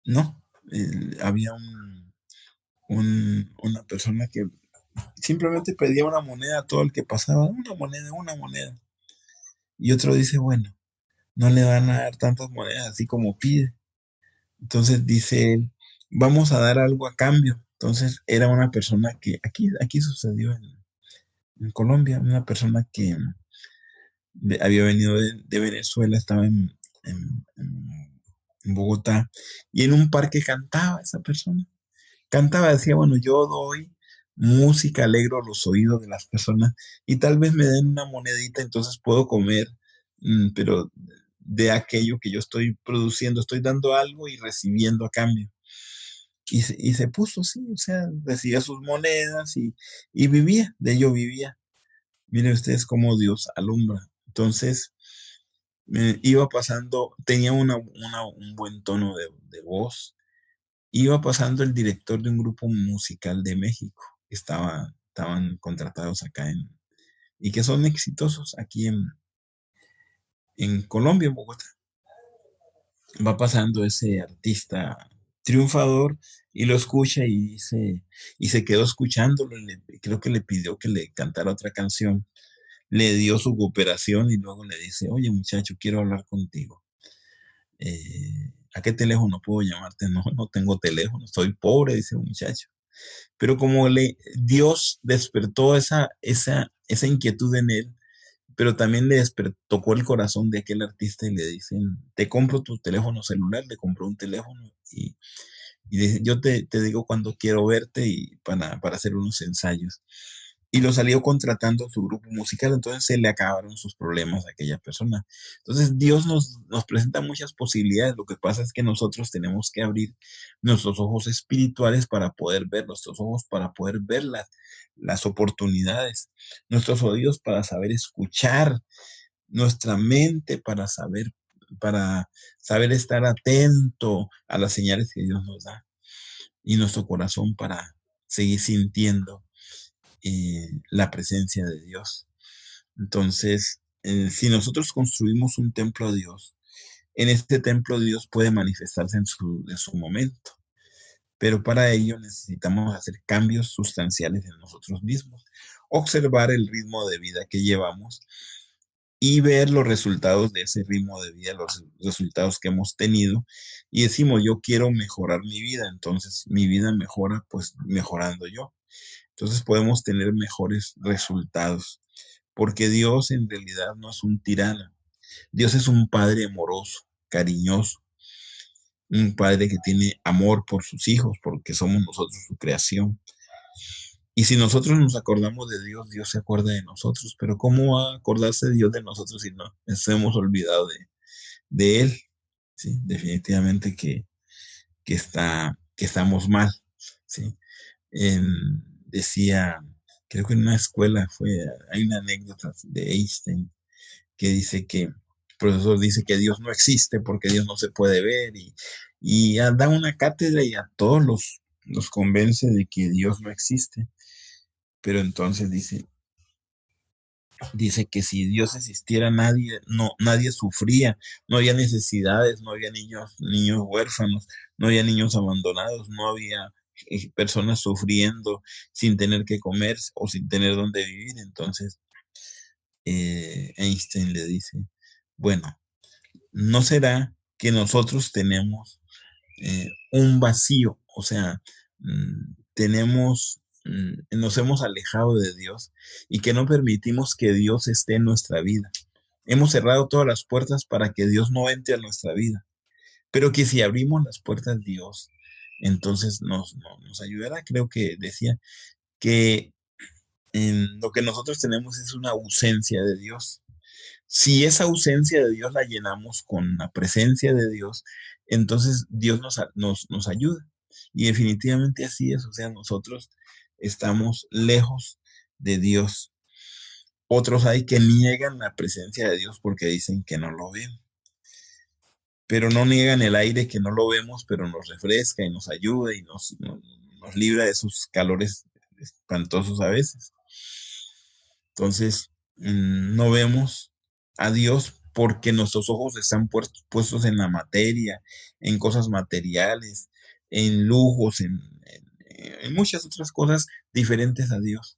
no, había una persona que simplemente pedía una moneda a todo el que pasaba, una moneda, una moneda. Y otro dice, bueno, no le van a dar tantas monedas así como pide. Entonces dice él, vamos a dar algo a cambio. Entonces era una persona que aquí sucedió en Colombia, una persona que había venido de Venezuela, estaba en Bogotá y en un parque cantaba esa persona. Cantaba, decía, bueno, yo doy música, alegro los oídos de las personas y tal vez me den una monedita, entonces puedo comer, pero de aquello que yo estoy produciendo, estoy dando algo y recibiendo a cambio. y se puso así, o sea, recibía sus monedas y vivía, de ello vivía. Miren ustedes cómo Dios alumbra. Entonces, iba pasando, tenía un buen tono de voz. Iba pasando el director de un grupo musical de México, que estaban contratados acá y que son exitosos aquí en Colombia, en Bogotá. Va pasando ese artista triunfador y lo escucha y se quedó escuchándolo. Creo que le pidió que le cantara otra canción, le dio su cooperación y luego le dice, oye muchacho, quiero hablar contigo. ¿A qué teléfono puedo llamarte? No, no tengo teléfono, soy pobre, dice el muchacho. Pero como Dios despertó esa inquietud en él, pero también le tocó el corazón de aquel artista y le dicen, te compro tu teléfono celular, le compró un teléfono y dice, yo te digo cuando quiero verte y para hacer unos ensayos. Y lo salió contratando a su grupo musical, entonces se le acabaron sus problemas a aquella persona. Entonces Dios nos presenta muchas posibilidades, lo que pasa es que nosotros tenemos que abrir nuestros ojos espirituales para poder ver, nuestros ojos para poder ver las oportunidades, nuestros oídos para saber escuchar, nuestra mente para saber estar atento a las señales que Dios nos da y nuestro corazón para seguir sintiendo la presencia de Dios. Entonces, si nosotros construimos un templo a Dios, en este templo Dios puede manifestarse en su momento, pero para ello necesitamos hacer cambios sustanciales en nosotros mismos, observar el ritmo de vida que llevamos y ver los resultados de ese ritmo de vida, los resultados que hemos tenido, y decimos, yo quiero mejorar mi vida, entonces mi vida mejora pues mejorando yo. Entonces podemos tener mejores resultados, porque Dios en realidad no es un tirano. Dios es un padre amoroso, cariñoso, un padre que tiene amor por sus hijos, porque somos nosotros su creación. Y si nosotros nos acordamos de Dios, Dios se acuerda de nosotros, pero ¿cómo va a acordarse Dios de nosotros si no nos hemos olvidado de Él? Sí, definitivamente que estamos mal, ¿sí? Decía, creo que en una escuela hay una anécdota de Einstein que dice que el profesor dice que Dios no existe porque Dios no se puede ver y da una cátedra y a todos los convence de que Dios no existe. Pero entonces dice que si Dios existiera, nadie sufría, no había necesidades, no había niños huérfanos, no había niños abandonados, no había personas sufriendo sin tener que comer o sin tener dónde vivir. Entonces, Einstein le dice, bueno, ¿no será que nosotros tenemos un vacío? O sea, nos hemos alejado de Dios y que no permitimos que Dios esté en nuestra vida. Hemos cerrado todas las puertas para que Dios no entre a nuestra vida, pero que si abrimos las puertas Dios, entonces nos ayudará. Creo que decía que lo que nosotros tenemos es una ausencia de Dios. Si esa ausencia de Dios la llenamos con la presencia de Dios, entonces Dios nos ayuda. Y definitivamente así es, o sea, nosotros estamos lejos de Dios. Otros hay que niegan la presencia de Dios porque dicen que no lo ven, pero no niegan el aire que no lo vemos, pero nos refresca y nos ayuda y nos libra de esos calores espantosos a veces. Entonces, no vemos a Dios porque nuestros ojos están puestos en la materia, en cosas materiales, en lujos, en muchas otras cosas diferentes a Dios.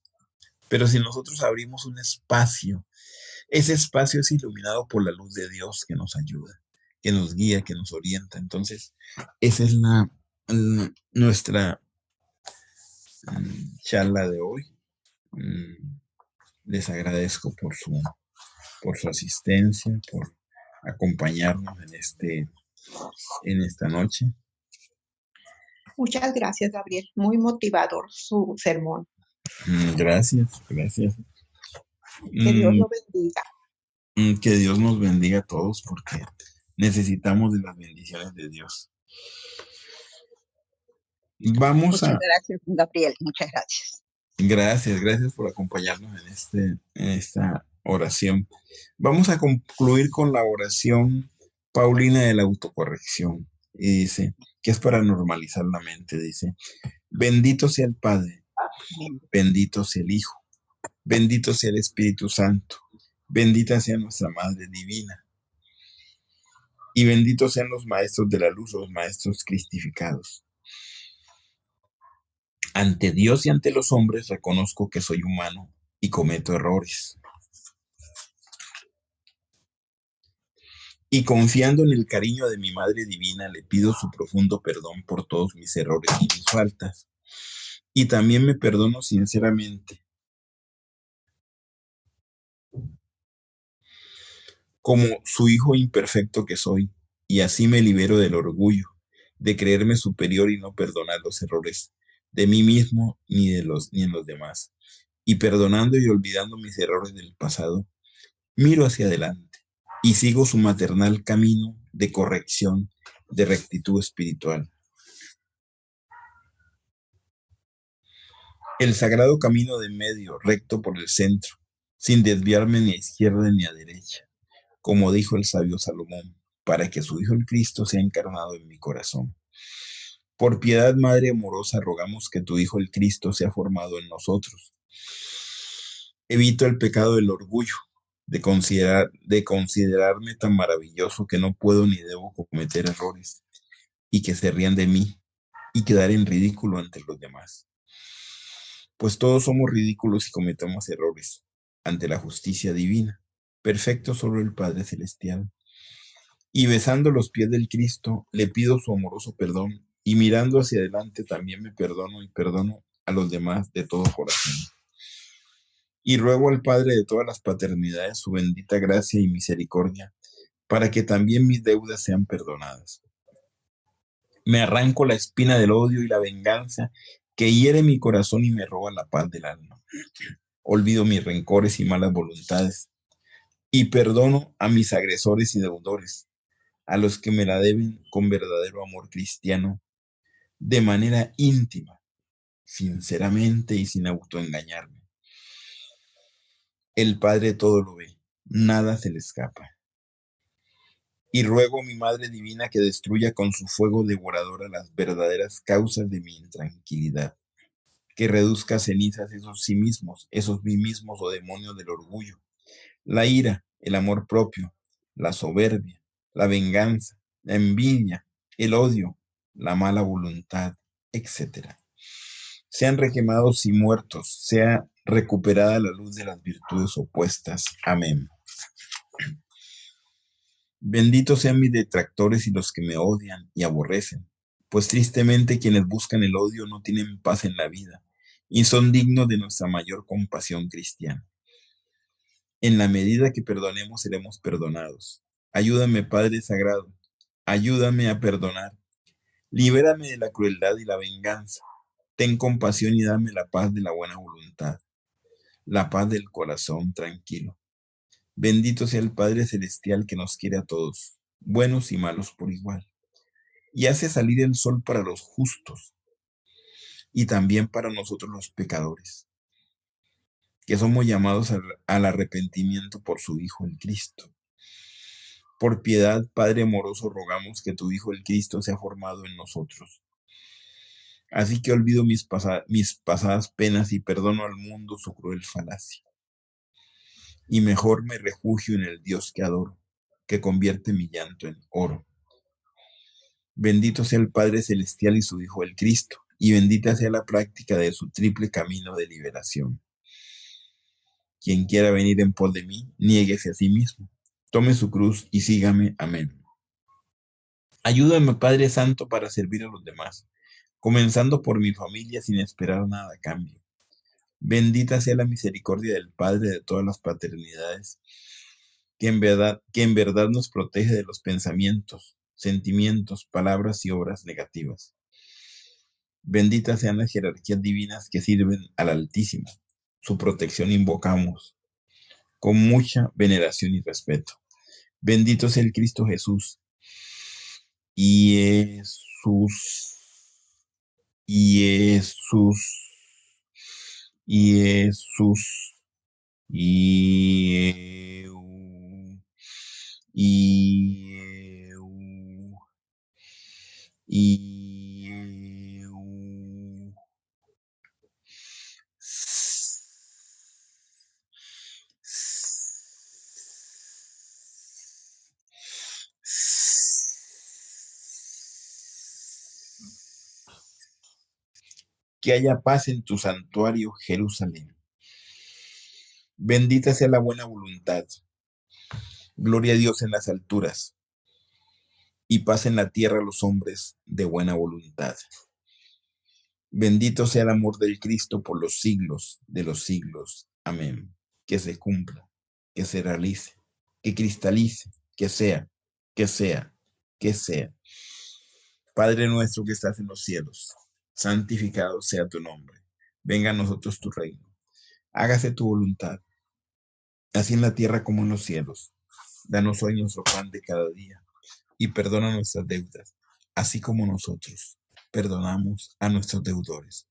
Pero si nosotros abrimos un espacio, ese espacio es iluminado por la luz de Dios que nos ayuda, que nos guía, que nos orienta. Entonces, esa es nuestra charla de hoy. Mm, Les agradezco por su asistencia, por acompañarnos en esta noche. Muchas gracias, Gabriel. Muy motivador su sermón. Gracias, gracias. Que Dios lo bendiga. Que Dios nos bendiga a todos porque necesitamos de las bendiciones de Dios. Vamos Muchas a, gracias, Gabriel. Muchas gracias. gracias por acompañarnos en esta oración. Vamos a concluir con la oración Paulina de la autocorrección. Y dice, que es para normalizar la mente, dice, bendito sea el Padre, Amén. bendito sea el Hijo, bendito sea el Espíritu Santo, bendita sea nuestra Madre Divina, y benditos sean los maestros de la luz, los maestros cristificados. Ante Dios y ante los hombres reconozco que soy humano y cometo errores. Y confiando en el cariño de mi Madre Divina, le pido su profundo perdón por todos mis errores y mis faltas. Y también me perdono sinceramente, como su hijo imperfecto que soy, y así me libero del orgullo, de creerme superior y no perdonar los errores de mí mismo ni en los demás. Y perdonando y olvidando mis errores del pasado, miro hacia adelante y sigo su maternal camino de corrección, de rectitud espiritual. El sagrado camino de medio, recto por el centro, sin desviarme ni a izquierda ni a derecha, como dijo el sabio Salomón, para que su Hijo el Cristo sea encarnado en mi corazón. Por piedad, Madre amorosa, rogamos que tu Hijo el Cristo sea formado en nosotros. Evito el pecado del orgullo, de considerarme tan maravilloso que no puedo ni debo cometer errores, y que se rían de mí, y quedar en ridículo ante los demás. Pues todos somos ridículos y cometemos errores ante la justicia divina. Perfecto solo el Padre Celestial. Y besando los pies del Cristo, le pido su amoroso perdón, y mirando hacia adelante también me perdono y perdono a los demás de todo corazón. Y ruego al Padre de todas las paternidades su bendita gracia y misericordia, para que también mis deudas sean perdonadas. Me arranco la espina del odio y la venganza que hiere mi corazón y me roba la paz del alma. Olvido mis rencores y malas voluntades, y perdono a mis agresores y deudores, a los que me la deben con verdadero amor cristiano, de manera íntima, sinceramente y sin autoengañarme. El Padre todo lo ve, nada se le escapa. Y ruego a mi Madre Divina que destruya con su fuego devorador a las verdaderas causas de mi intranquilidad, que reduzca a cenizas esos mí mismos o demonios del orgullo, la ira, el amor propio, la soberbia, la venganza, la envidia, el odio, la mala voluntad, etcétera. Sean requemados y muertos, sea recuperada la luz de las virtudes opuestas. Amén. Benditos sean mis detractores y los que me odian y aborrecen, pues tristemente quienes buscan el odio no tienen paz en la vida y son dignos de nuestra mayor compasión cristiana. En la medida que perdonemos, seremos perdonados. Ayúdame, Padre Sagrado, ayúdame a perdonar. Libérame de la crueldad y la venganza. Ten compasión y dame la paz de la buena voluntad, la paz del corazón tranquilo. Bendito sea el Padre Celestial que nos quiere a todos, buenos y malos por igual, y hace salir el sol para los justos y también para nosotros los pecadores, que somos llamados al arrepentimiento por su Hijo el Cristo. Por piedad, Padre amoroso, rogamos que tu Hijo el Cristo sea formado en nosotros. Así que olvido mis pasadas penas y perdono al mundo su cruel falacia. Y mejor me refugio en el Dios que adoro, que convierte mi llanto en oro. Bendito sea el Padre Celestial y su Hijo el Cristo, y bendita sea la práctica de su triple camino de liberación. Quien quiera venir en pos de mí, niéguese a sí mismo, tome su cruz y sígame. Amén. Ayúdame, Padre Santo, para servir a los demás, comenzando por mi familia sin esperar nada a cambio. Bendita sea la misericordia del Padre de todas las paternidades, que en verdad nos protege de los pensamientos, sentimientos, palabras y obras negativas. Benditas sean las jerarquías divinas que sirven al Altísimo. Su protección invocamos con mucha veneración y respeto. Bendito sea el Cristo Jesús. Y Jesús. Jesús, Jesús, Ieu, Ieu, Ieu. Que haya paz en tu santuario, Jerusalén. Bendita sea la buena voluntad. Gloria a Dios en las alturas y paz en la tierra a los hombres de buena voluntad. Bendito sea el amor del Cristo por los siglos de los siglos. Amén. Que se cumpla, que se realice, que cristalice, que sea, que sea, que sea. Padre nuestro que estás en los cielos, santificado sea tu nombre. Venga a nosotros tu reino. Hágase tu voluntad, así en la tierra como en los cielos. Danos hoy nuestro pan de cada día y perdona nuestras deudas, así como nosotros perdonamos a nuestros deudores.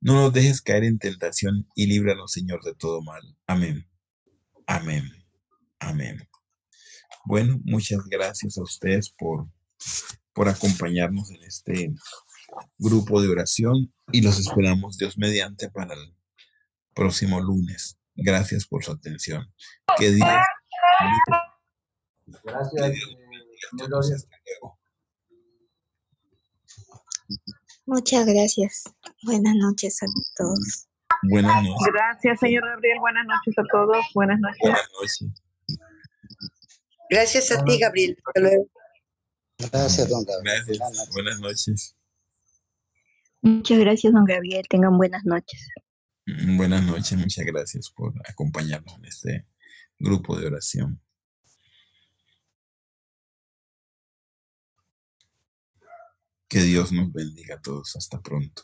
No nos dejes caer en tentación y líbranos, Señor, de todo mal. Amén. Amén. Amén. Bueno, muchas gracias a ustedes por acompañarnos en este grupo de oración y los esperamos Dios mediante para el próximo lunes. Gracias por su atención. Que Dios, que Gracias, Dios bendiga a señor todos. Gabriel. Hasta luego. Muchas gracias. Buenas noches a todos. Buenas noches. Gracias, señor Gabriel. Buenas noches a todos. Buenas noches. Buenas noches. Gracias a ti, Gabriel. Hasta luego. Gracias, don Gabriel. Gracias. Buenas noches. Muchas gracias, don Gabriel. Tengan buenas noches. Buenas noches. Muchas gracias por acompañarnos en este grupo de oración. Que Dios nos bendiga a todos. Hasta pronto.